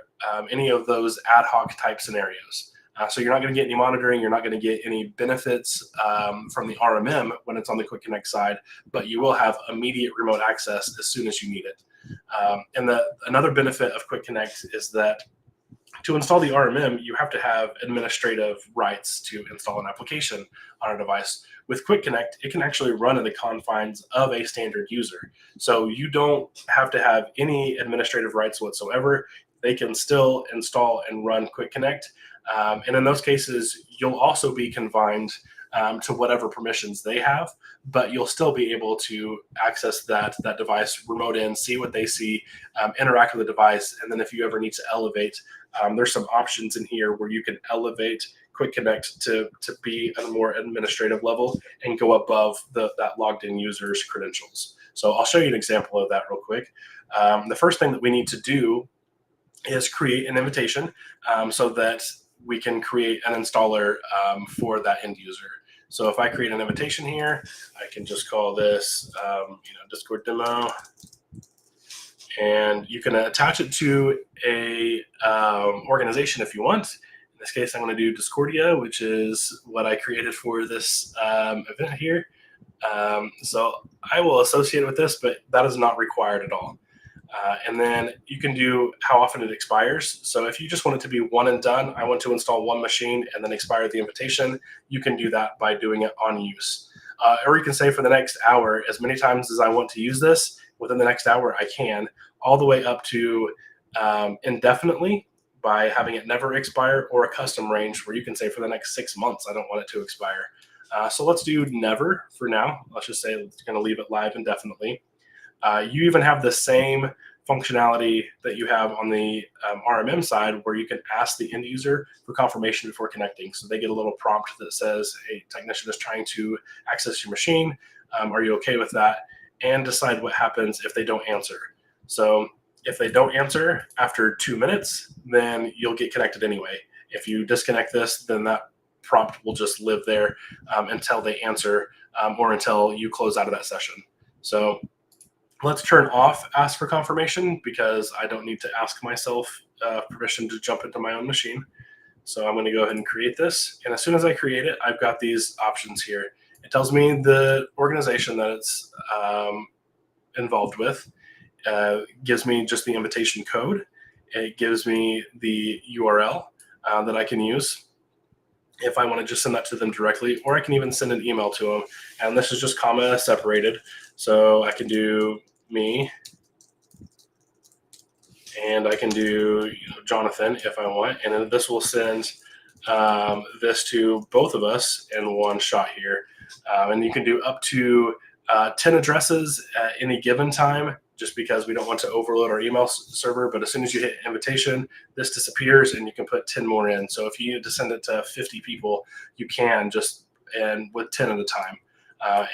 any of those ad hoc type scenarios. So you're not going to get any monitoring, you're not going to get any benefits from the RMM when it's on the QuickConnect side, but you will have immediate remote access as soon as you need it. And another benefit of QuickConnect is that to install the RMM, you have to have administrative rights to install an application on a device. With QuickConnect, it can actually run in the confines of a standard user. So you don't have to have any administrative rights whatsoever. They can still install and run QuickConnect. And in those cases, you'll also be confined to whatever permissions they have, but you'll still be able to access that device, remote in, see what they see, interact with the device, and then if you ever need to elevate, there's some options in here where you can elevate QuickConnect to be at a more administrative level and go above that logged in user's credentials. So I'll show you an example of that real quick. The first thing that we need to do is create an invitation so that we can create an installer for that end user. So if I create an invitation here, I can just call this Discord demo, and you can attach it to a organization if you want. In this case, I'm going to do Discordia, which is what I created for this event here. So I will associate it with this, but that is not required at all. And then you can do how often it expires. So if you just want it to be one and done, I want to install one machine and then expire the invitation, you can do that by doing it on use. Or you can say for the next hour, as many times as I want to use this, within the next hour I can, all the way up to indefinitely by having it never expire, or a custom range where you can say for the next 6 months, I don't want it to expire. So let's do never for now. Let's just say it's going to leave it live indefinitely. You even have the same functionality that you have on the RMM side, where you can ask the end user for confirmation before connecting. So they get a little prompt that says, hey, technician is trying to access your machine. Are you okay with that? And decide what happens if they don't answer. So if they don't answer after 2 minutes, then you'll get connected anyway. If you disconnect this, then that prompt will just live there until they answer or until you close out of that session. So let's turn off ask for confirmation because I don't need to ask myself permission to jump into my own machine. So I'm going to go ahead and create this. And as soon as I create it, I've got these options here. It tells me the organization that it's involved with. Gives me just the invitation code. It gives me the URL that I can use if I want to just send that to them directly, or I can even send an email to them. And this is just comma separated. So I can do me, and I can do Jonathan if I want. And then this will send this to both of us in one shot here. And you can do up to 10 addresses at any given time, just because we don't want to overload our email server. But as soon as you hit invitation, this disappears and you can put 10 more in. So if you need to send it to 50 people, you can just, and with 10 at a time.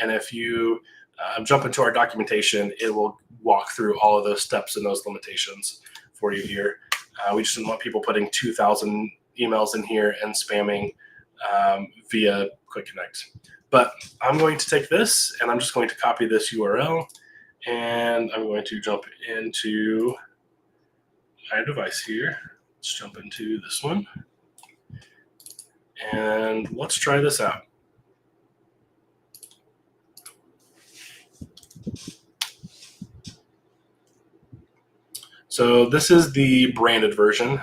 And if you jump into our documentation, it will walk through all of those steps and those limitations for you here. We just didn't want people putting 2,000 emails in here and spamming via QuickConnect. But I'm going to take this and I'm just going to copy this URL, and I'm going to jump into my device here. Let's jump into this one. And let's try this out. So this is the branded version.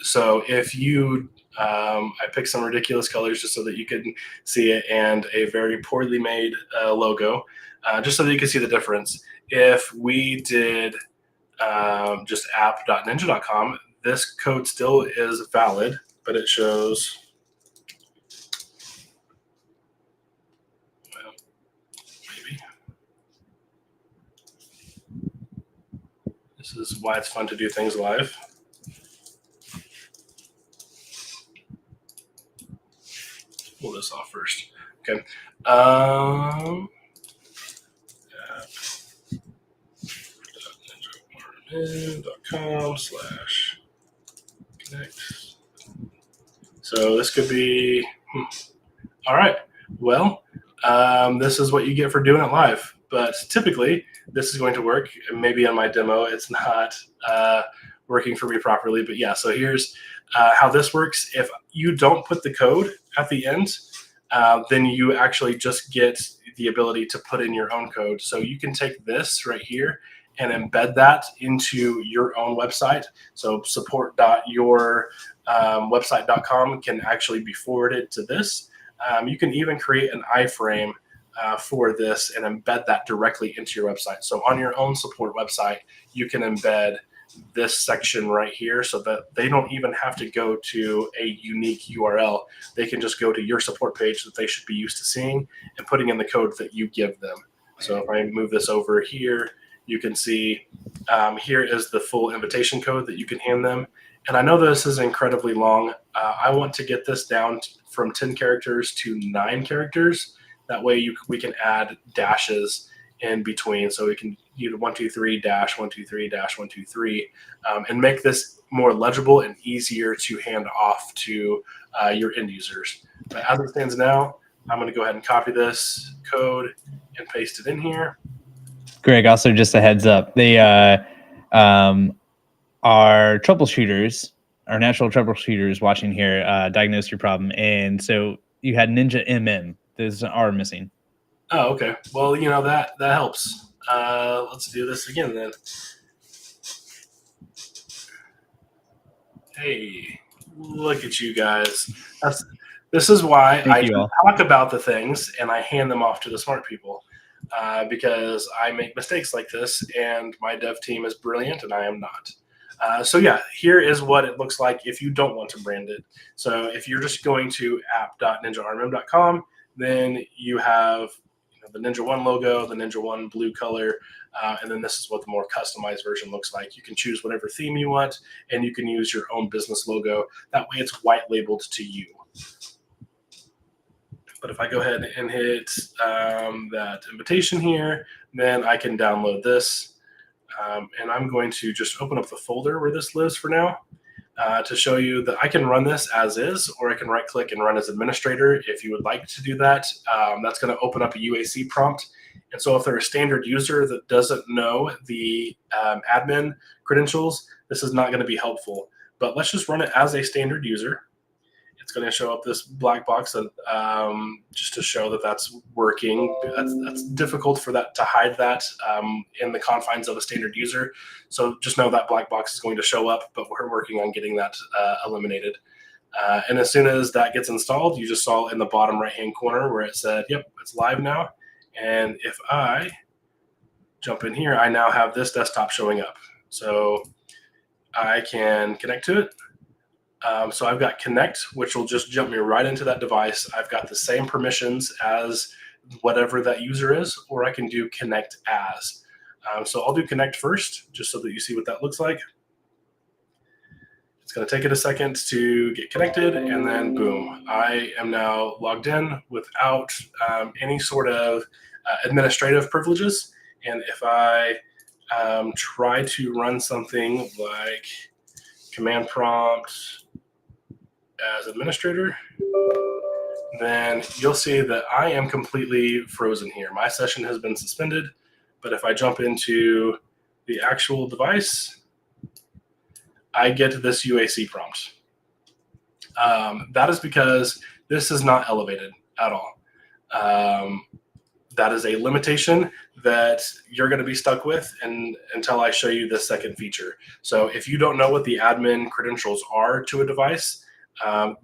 So if you, I picked some ridiculous colors just so that you can see it, and a very poorly made logo, just so that you can see the difference. If we did just app.ninja.com, this code still is valid, but it shows, well, maybe. This is why it's fun to do things live. Pull this off first. Okay. app.ninja.com/connect. So this could be, all right. Well, this is what you get for doing it live. But typically, this is going to work. Maybe on my demo, it's not working for me properly. But yeah, so here's how this works. If you don't put the code at the end, then you actually just get the ability to put in your own code. So you can take this right here and embed that into your own website. So support.yourwebsite.com can actually be forwarded to this. You can even create an iframe for this and embed that directly into your website. So on your own support website, you can embed this section right here so that they don't even have to go to a unique URL. They can just go to your support page that they should be used to seeing and putting in the code that you give them. So if I move this over here, you can see here is the full invitation code that you can hand them. And I know this is incredibly long. I want to get this down from 10 characters to 9 characters. That way we can add dashes in between. So we can use 123-123-123 and make this more legible and easier to hand off to your end users. But as it stands now, I'm going to go ahead and copy this code and paste it in here. Greg, also just a heads up. They are troubleshooters, our natural troubleshooters watching here, diagnosed your problem. And so you had Ninja MM. There's an R missing. Oh, okay. Well, that helps. Let's do this again then. Hey, look at you guys. This is why I talk about the things and I hand them off to the smart people. Because I make mistakes like this, and my dev team is brilliant, and I am not. So yeah, here is what it looks like if you don't want to brand it. So if you're just going to app.ninjarmm.com, then you have the Ninja One logo, the Ninja One blue color, and then this is what the more customized version looks like. You can choose whatever theme you want, and you can use your own business logo. That way it's white labeled to you. But if I go ahead and hit that invitation here, then I can download this. And I'm going to just open up the folder where this lives for now to show you that I can run this as is, or I can right click and run as administrator if you would like to do that. That's going to open up a UAC prompt. And so if they're a standard user that doesn't know the admin credentials, this is not going to be helpful. But let's just run it as a standard user. It's going to show up this black box just to show that that's working. That's difficult for that to hide that in the confines of a standard user. So just know that black box is going to show up, but we're working on getting that eliminated. And as soon as that gets installed, you just saw in the bottom right-hand corner where it said, yep, it's live now. And if I jump in here, I now have this desktop showing up. So I can connect to it. So I've got connect, which will just jump me right into that device. I've got the same permissions as whatever that user is, or I can do connect as. So I'll do connect first, just so that you see what that looks like. It's going to take it a second to get connected, and then boom, I am now logged in without any sort of administrative privileges. And if I try to run something like command prompt as administrator, then you'll see that I am completely frozen here. My session has been suspended, but if I jump into the actual device, I get this UAC prompt. That is because this is not elevated at all. That is a limitation that you're going to be stuck with until I show you this second feature. So if you don't know what the admin credentials are to a device,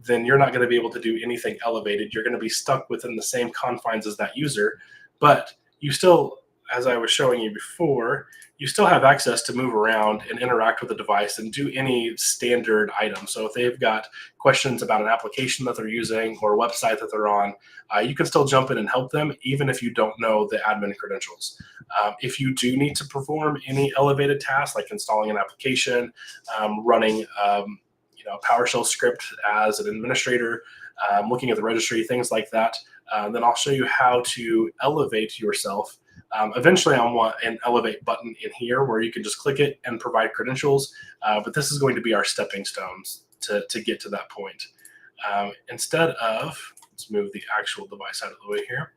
then you're not going to be able to do anything elevated. You're going to be stuck within the same confines as that user, but you still, as I was showing you before, you still have access to move around and interact with the device and do any standard item. So if they've got questions about an application that they're using or a website that they're on, you can still jump in and help them, even if you don't know the admin credentials. If you do need to perform any elevated tasks, like installing an application, running a PowerShell script as an administrator, looking at the registry, things like that, then I'll show you how to elevate yourself. Eventually, I'll want an elevate button in here where you can just click it and provide credentials. But this is going to be our stepping stones to get to that point. Instead of, let's move the actual device out of the way here.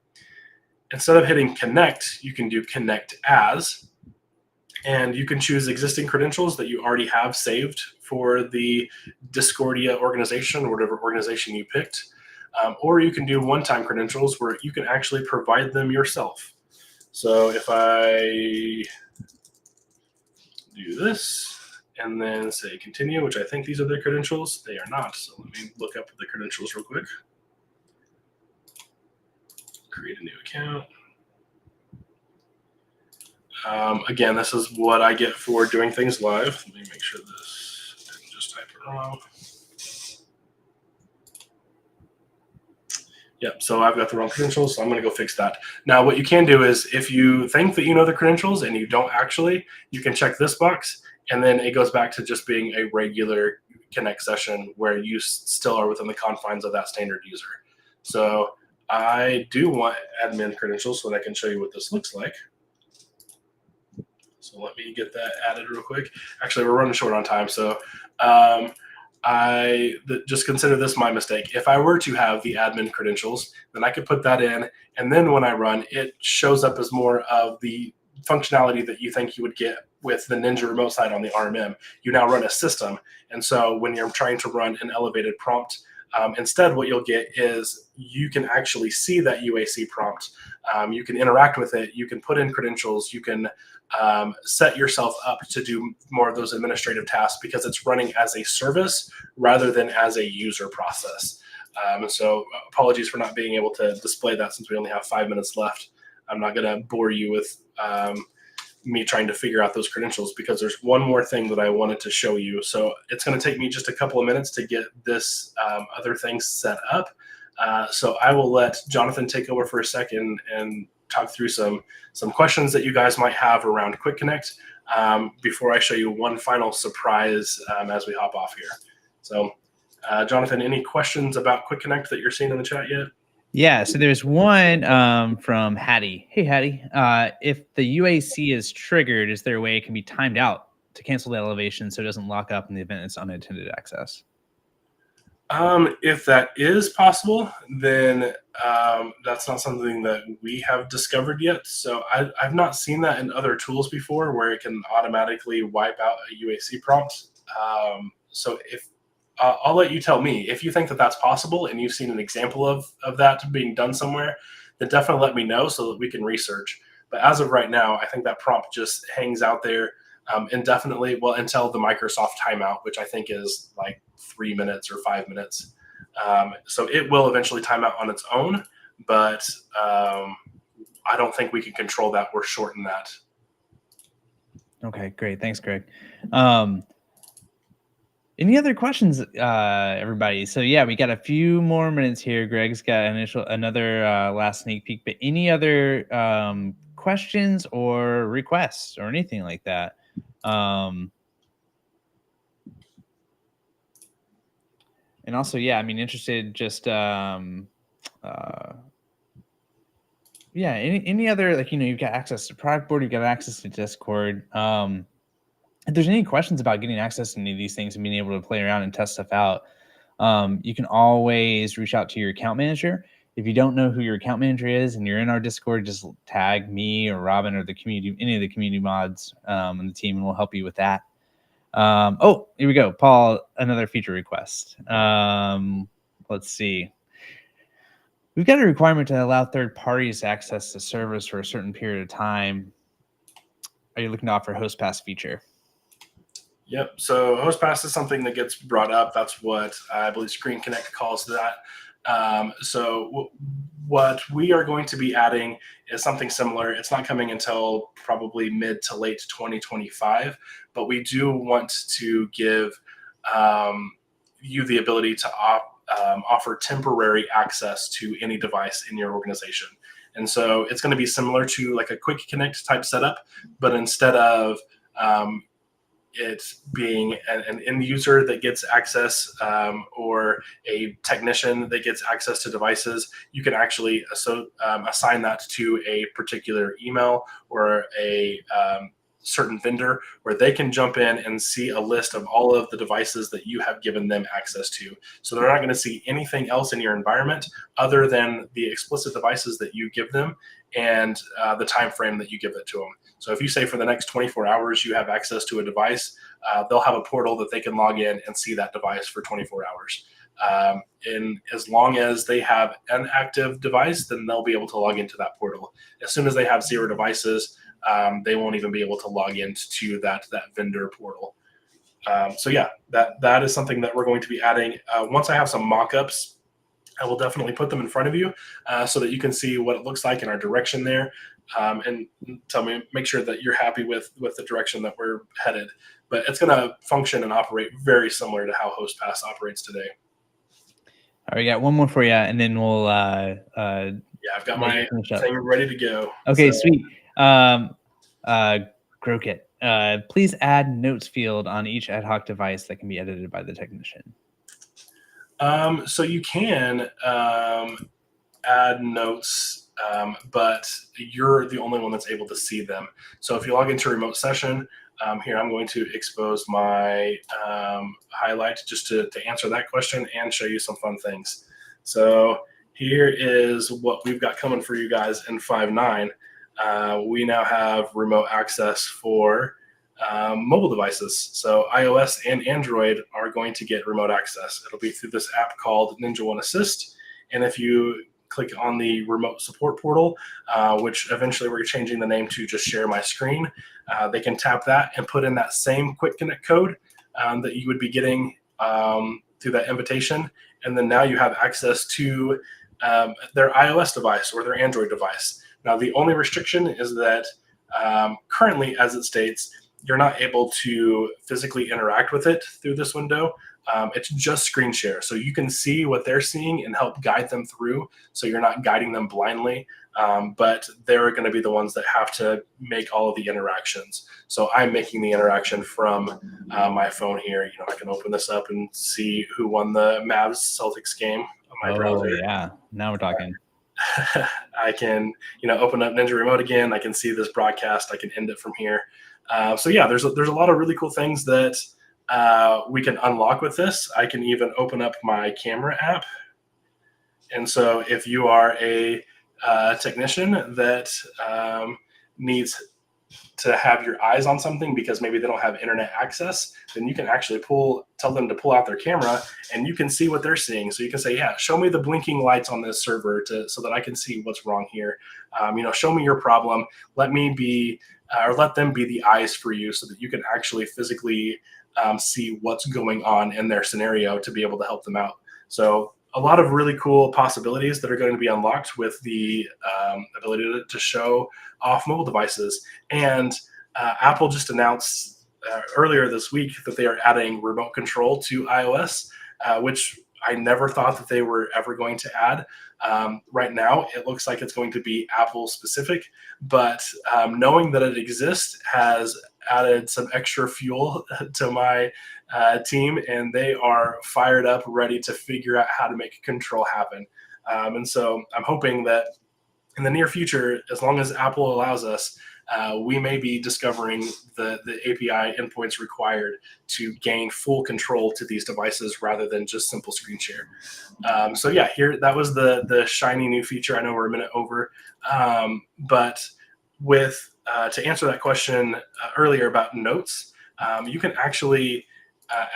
Instead of hitting connect, you can do connect as, and you can choose existing credentials that you already have saved for the Discordia organization or whatever organization you picked. Or you can do one-time credentials where you can actually provide them yourself. So if I do this and then say continue, which I think these are the credentials, they are not. So let me look up the credentials real quick. Create a new account. Again, this is what I get for doing things live. Let me make sure this didn't just type it wrong. Yep, so I've got the wrong credentials, so I'm going to go fix that. Now, what you can do is if you think that you know the credentials and you don't actually, you can check this box, and then it goes back to just being a regular Connect session where you still are within the confines of that standard user. So I do want admin credentials so that I can show you what this looks like. So let me get that added real quick. Actually, we're running short on time, so just consider this my mistake. If I were to have the admin credentials, then I could put that in, and then when I run, it shows up as more of the functionality that you think you would get with the Ninja remote side on the RMM. You now run a system, and so when you're trying to run an elevated prompt, instead what you'll get is you can actually see that UAC prompt. You can interact with it. You can put in credentials. You can set yourself up to do more of those administrative tasks because it's running as a service rather than as a user process. So apologies for not being able to display that since we only have 5 minutes left. I'm not going to bore you with me trying to figure out those credentials because there's one more thing that I wanted to show you. So it's going to take me just a couple of minutes to get this other thing set up. So I will let Jonathan take over for a second and talk through some questions that you guys might have around QuickConnect before I show you one final surprise as we hop off here. So Jonathan, any questions about QuickConnect that you're seeing in the chat yet? Yeah, so there's one from Hattie. Hey, Hattie. If the UAC is triggered, is there a way it can be timed out to cancel the elevation so it doesn't lock up in the event it's unattended access? If that is possible, then that's not something that we have discovered yet. So I've not seen that in other tools before where it can automatically wipe out a UAC prompt. So if I'll let you tell me if you think that that's possible and you've seen an example of that being done somewhere, then definitely let me know so that we can research. But as of right now, I think that prompt just hangs out there indefinitely, well, until the Microsoft timeout, which I think is like 3 minutes or 5 minutes. So it will eventually time out on its own, but I don't think we can control that or shorten that. Okay, great. Thanks, Greg. Any other questions, everybody? So yeah, we got a few more minutes here. Greg's got another last sneak peek, but any other questions or requests or anything like that? And also, yeah, I mean, interested just yeah, any other, like, you've got access to product board, you've got access to Discord. If there's any questions about getting access to any of these things and being able to play around and test stuff out, you can always reach out to your account manager. If you don't know who your account manager is and you're in our Discord, just tag me or Robin or the community, any of the community mods on the team, and we'll help you with that. Oh, here we go. Paul, another feature request. Let's see. We've got a requirement to allow third parties access to servers for a certain period of time. Are you looking to offer host pass feature? Yep. So host pass is something that gets brought up. That's what I believe QuickConnect calls that. What we are going to be adding is something similar. It's not coming until probably mid to late 2025, but we do want to give you the ability to offer temporary access to any device in your organization. And so it's going to be similar to like a QuickConnect type setup, but instead of it being an end user that gets access or a technician that gets access to devices, you can actually assign that to a particular email or a certain vendor where they can jump in and see a list of all of the devices that you have given them access to. So they're not going to see anything else in your environment other than the explicit devices that you give them and the time frame that you give it to them. So if you say for the next 24 hours you have access to a device, they'll have a portal that they can log in and see that device for 24 hours. And as long as they have an active device, then they'll be able to log into that portal. As soon as they have 0 devices, they won't even be able to log into that vendor portal. So yeah, that is something that we're going to be adding. Once I have some mock-ups, I will definitely put them in front of you so that you can see what it looks like in our direction there, and make sure that you're happy with the direction that we're headed. But it's going to function and operate very similar to how HostPass operates today. All right, got one more for you, and then we'll yeah, I've got my thing ready to go. Okay, sweet. Grokit, please add notes field on each ad hoc device that can be edited by the technician. So you can add notes, but you're the only one that's able to see them. So if you log into a remote session, here I'm going to expose my highlight just to answer that question and show you some fun things. So here is what we've got coming for you guys in 5.9. We now have remote access for mobile devices. So iOS and Android are going to get remote access. It'll be through this app called Ninja One Assist. And if you click on the remote support portal, which eventually we're changing the name to just Share My Screen, they can tap that and put in that same QuickConnect code that you would be getting through that invitation. And then now you have access to their iOS device or their Android device. Now, the only restriction is that currently, as it states, you're not able to physically interact with it through this window. It's just screen share. So you can see what they're seeing and help guide them through. So you're not guiding them blindly, but they're going to be the ones that have to make all of the interactions. So I'm making the interaction from my phone here. I can open this up and see who won the Mavs Celtics game. my Oh browser. yeah, now we're talking. I can, open up Ninja Remote again. I can see this broadcast. I can end it from here. So yeah, there's a lot of really cool things that we can unlock with this. I can even open up my camera app. And so if you are a technician that needs to have your eyes on something because maybe they don't have internet access, then you can actually tell them to pull out their camera and you can see what they're seeing. So you can say, yeah, show me the blinking lights on this server so that I can see what's wrong here. Show me your problem. Let me be, or let them be the eyes for you so that you can actually physically see what's going on in their scenario to be able to help them out. So a lot of really cool possibilities that are going to be unlocked with the ability to show off mobile devices. And Apple just announced earlier this week that they are adding remote control to iOS, which I never thought that they were ever going to add. Right now, it looks like it's going to be Apple specific, but knowing that it exists has added some extra fuel to my team, and they are fired up, ready to figure out how to make control happen. And so I'm hoping that in the near future, as long as Apple allows us, we may be discovering the API endpoints required to gain full control to these devices rather than just simple screen share. So yeah, here that was the shiny new feature. I know we're a minute over, but with to answer that question earlier about notes, you can actually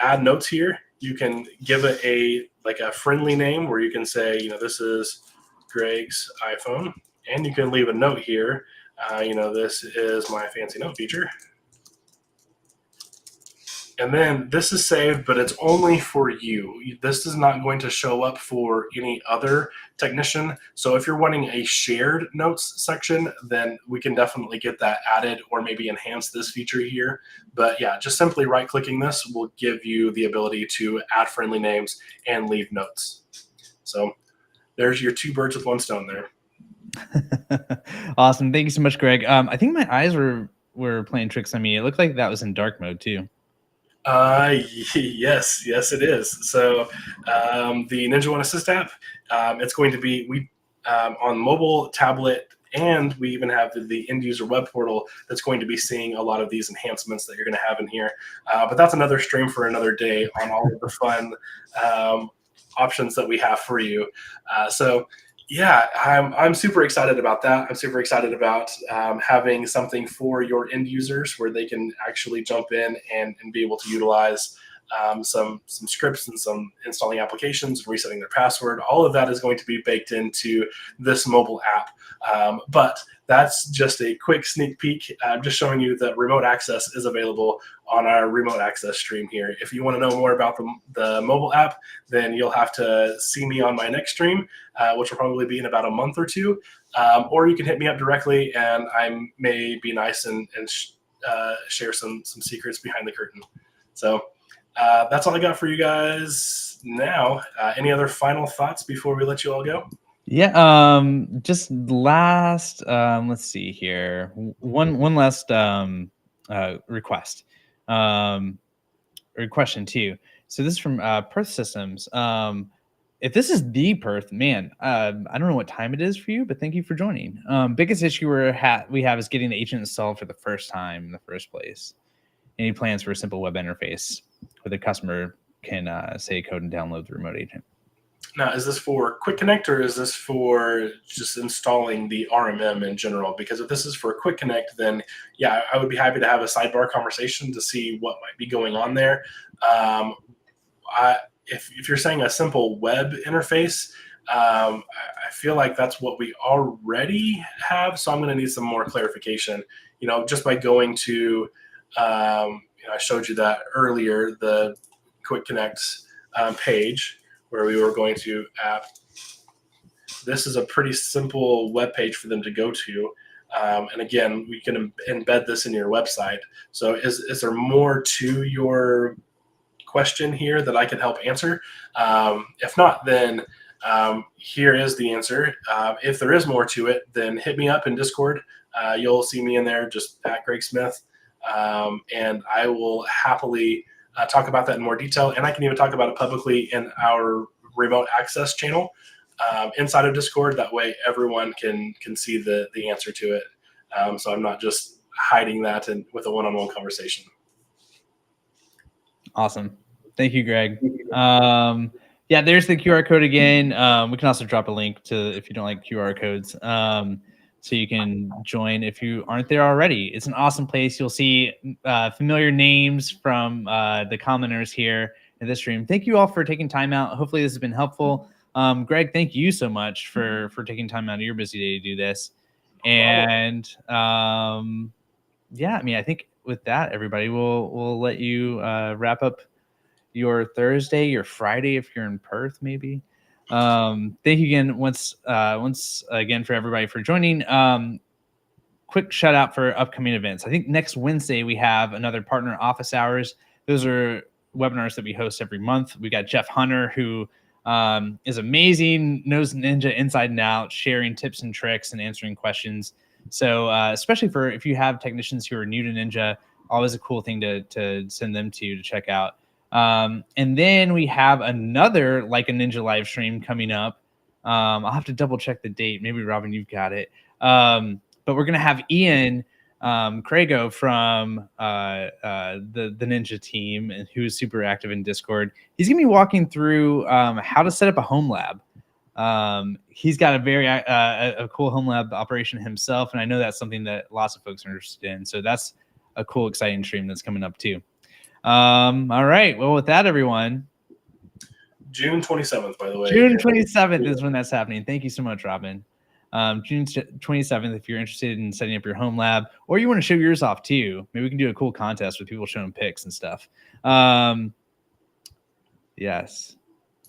add notes here. You can give it a friendly name where you can say, this is Greg's iPhone, and you can leave a note here. This is my fancy note feature. And then this is saved, but it's only for you. This is not going to show up for any other technician. So if you're wanting a shared notes section, then we can definitely get that added or maybe enhance this feature here. But yeah, just simply right-clicking this will give you the ability to add friendly names and leave notes. So there's your two birds with one stone there. Awesome. Thank you so much, Greg. I think my eyes were playing tricks on me. It looked like that was in dark mode too. Yes, it is. So the Ninja One Assist app, it's going to be on mobile, tablet, and we even have the end user web portal that's going to be seeing a lot of these enhancements that you're going to have in here. But that's another stream for another day on all of the fun options that we have for you. So yeah, I'm super excited about that. I'm super excited about having something for your end users where they can actually jump in and be able to utilize some scripts and some installing applications and resetting their password. All of that is going to be baked into this mobile app. But that's just a quick sneak peek. I'm just showing you that remote access is available on our remote access stream here. If you want to know more about the mobile app, then you'll have to see me on my next stream, which will probably be in about a month or two. Or you can hit me up directly, and I may be nice and share some secrets behind the curtain. So that's all I got for you guys now. Any other final thoughts before we let you all go? Yeah, just last, let's see here. One last request. Or question too. So this is from Perth Systems. If this is the Perth, man, I don't know what time it is for you, but thank you for joining. Biggest issue we have is getting the agent installed for the first time in the first place. Any plans for a simple web interface where the customer can say code and download the remote agent? Now, is this for QuickConnect or is this for just installing the RMM in general? Because if this is for QuickConnect, then yeah, I would be happy to have a sidebar conversation to see what might be going on there. If you're saying a simple web interface, I feel like that's what we already have. So I'm going to need some more clarification. Just by going to, I showed you that earlier, the QuickConnect page, where we were going to app. This is a pretty simple web page for them to go to. And again, we can embed this in your website. So is there more to your question here that I can help answer? If not, then here is the answer. If there is more to it, then hit me up in Discord. You'll see me in there, just at Greg Smith. And I will happily talk about that in more detail. And I can even talk about it publicly in our remote access channel inside of Discord. That way everyone can see the answer to it. So I'm not just hiding that with a one-on-one conversation. Awesome. Thank you, Greg. Yeah, there's the QR code again. We can also drop a link to if you don't like QR codes. So you can join if you aren't there already. It's an awesome place. You'll see familiar names from the commenters here in this stream. Thank you all for taking time out. Hopefully this has been helpful. Greg, thank you so much for taking time out of your busy day to do this. And yeah, I mean, I think with that, everybody, we'll let you wrap up your Thursday, your Friday if you're in Perth, maybe. Thank you again once again for everybody for joining. Quick shout out for upcoming events. I think next Wednesday we have another partner office hours. Those are webinars that we host every month. We got Jeff Hunter, who is amazing, knows Ninja inside and out, sharing tips and tricks and answering questions. So especially for if you have technicians who are new to Ninja, always a cool thing to send them to check out. And then we have another Like a Ninja live stream coming up. I'll have to double check the date. Maybe Robin, you've got it. But we're gonna have Ian Crago from the Ninja team, and who is super active in Discord. He's gonna be walking through how to set up a home lab. He's got a very a cool home lab operation himself, and I know that's something that lots of folks are interested in. So that's a cool, exciting stream that's coming up too. All right. Well, with that, everyone. June 27th, by the way. June 27th is when that's happening. Thank you so much, Robin. June 27th, if you're interested in setting up your home lab, or you want to show yours off too, maybe we can do a cool contest with people showing pics and stuff. Yes.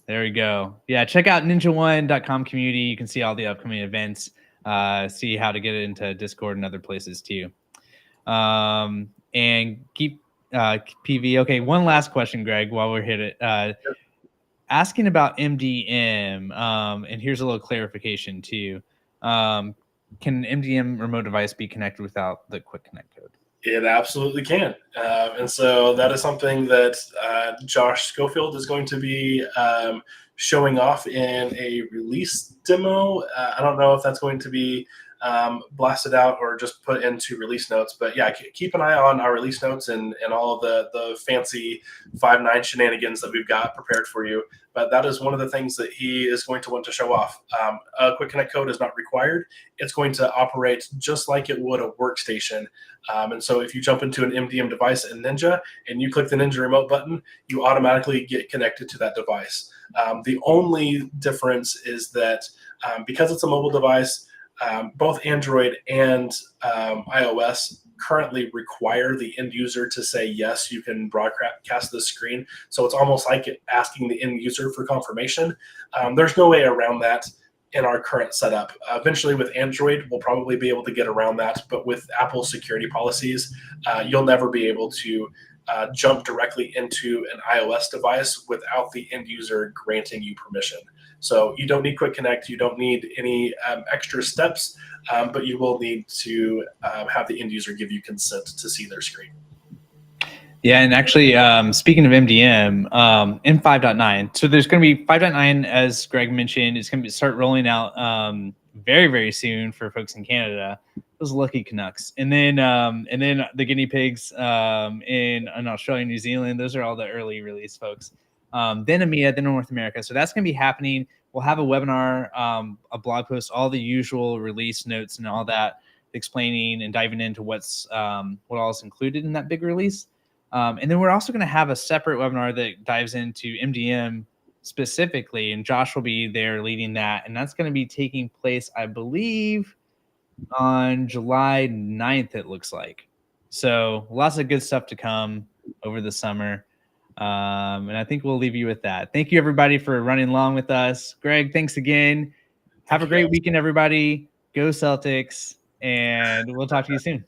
There we go. Yeah, check out ninja1.com community. You can see all the upcoming events, see how to get into Discord and other places too. And keep PV. Okay, one last question, Greg, while we're hit it. Asking about MDM, and here's a little clarification too. Can an MDM remote device be connected without the QuickConnect code? It absolutely can. And so that is something that Josh Schofield is going to be showing off in a release demo. I don't know if that's going to be blasted out or just put into release notes, but yeah, keep an eye on our release notes and all of the fancy 5.9 shenanigans that we've got prepared for you. But that is one of the things that he is going to want to show off. A QuickConnect code is not required. It's going to operate just like it would a workstation. And so if you jump into an MDM device in Ninja and you click the Ninja remote button, you automatically get connected to that device. The only difference is that because it's a mobile device, both Android and iOS currently require the end user to say, yes, you can broadcast this screen. So it's almost like asking the end user for confirmation. There's no way around that in our current setup. Eventually with Android, we'll probably be able to get around that. But with Apple's security policies, you'll never be able to jump directly into an iOS device without the end user granting you permission. So you don't need QuickConnect, you don't need any extra steps, but you will need to have the end user give you consent to see their screen. Yeah, and actually, speaking of MDM, in 5.9, so there's going to be 5.9, as Greg mentioned, it's going to start rolling out very, very soon for folks in Canada. Those lucky Canucks, and then the guinea pigs in Australia, New Zealand. Those are all the early release folks. Then EMEA, then North America. So that's going to be happening. We'll have a webinar, a blog post, all the usual release notes and all that, explaining and diving into what all is included in that big release. And then we're also going to have a separate webinar that dives into MDM specifically, and Josh will be there leading that. And that's going to be taking place, I believe, on July 9th, it looks like. So lots of good stuff to come over the summer. And I think we'll leave you with that. Thank you, everybody, for running along with us. Greg, thanks again. Have a great weekend, everybody. Go Celtics, and we'll talk to you soon.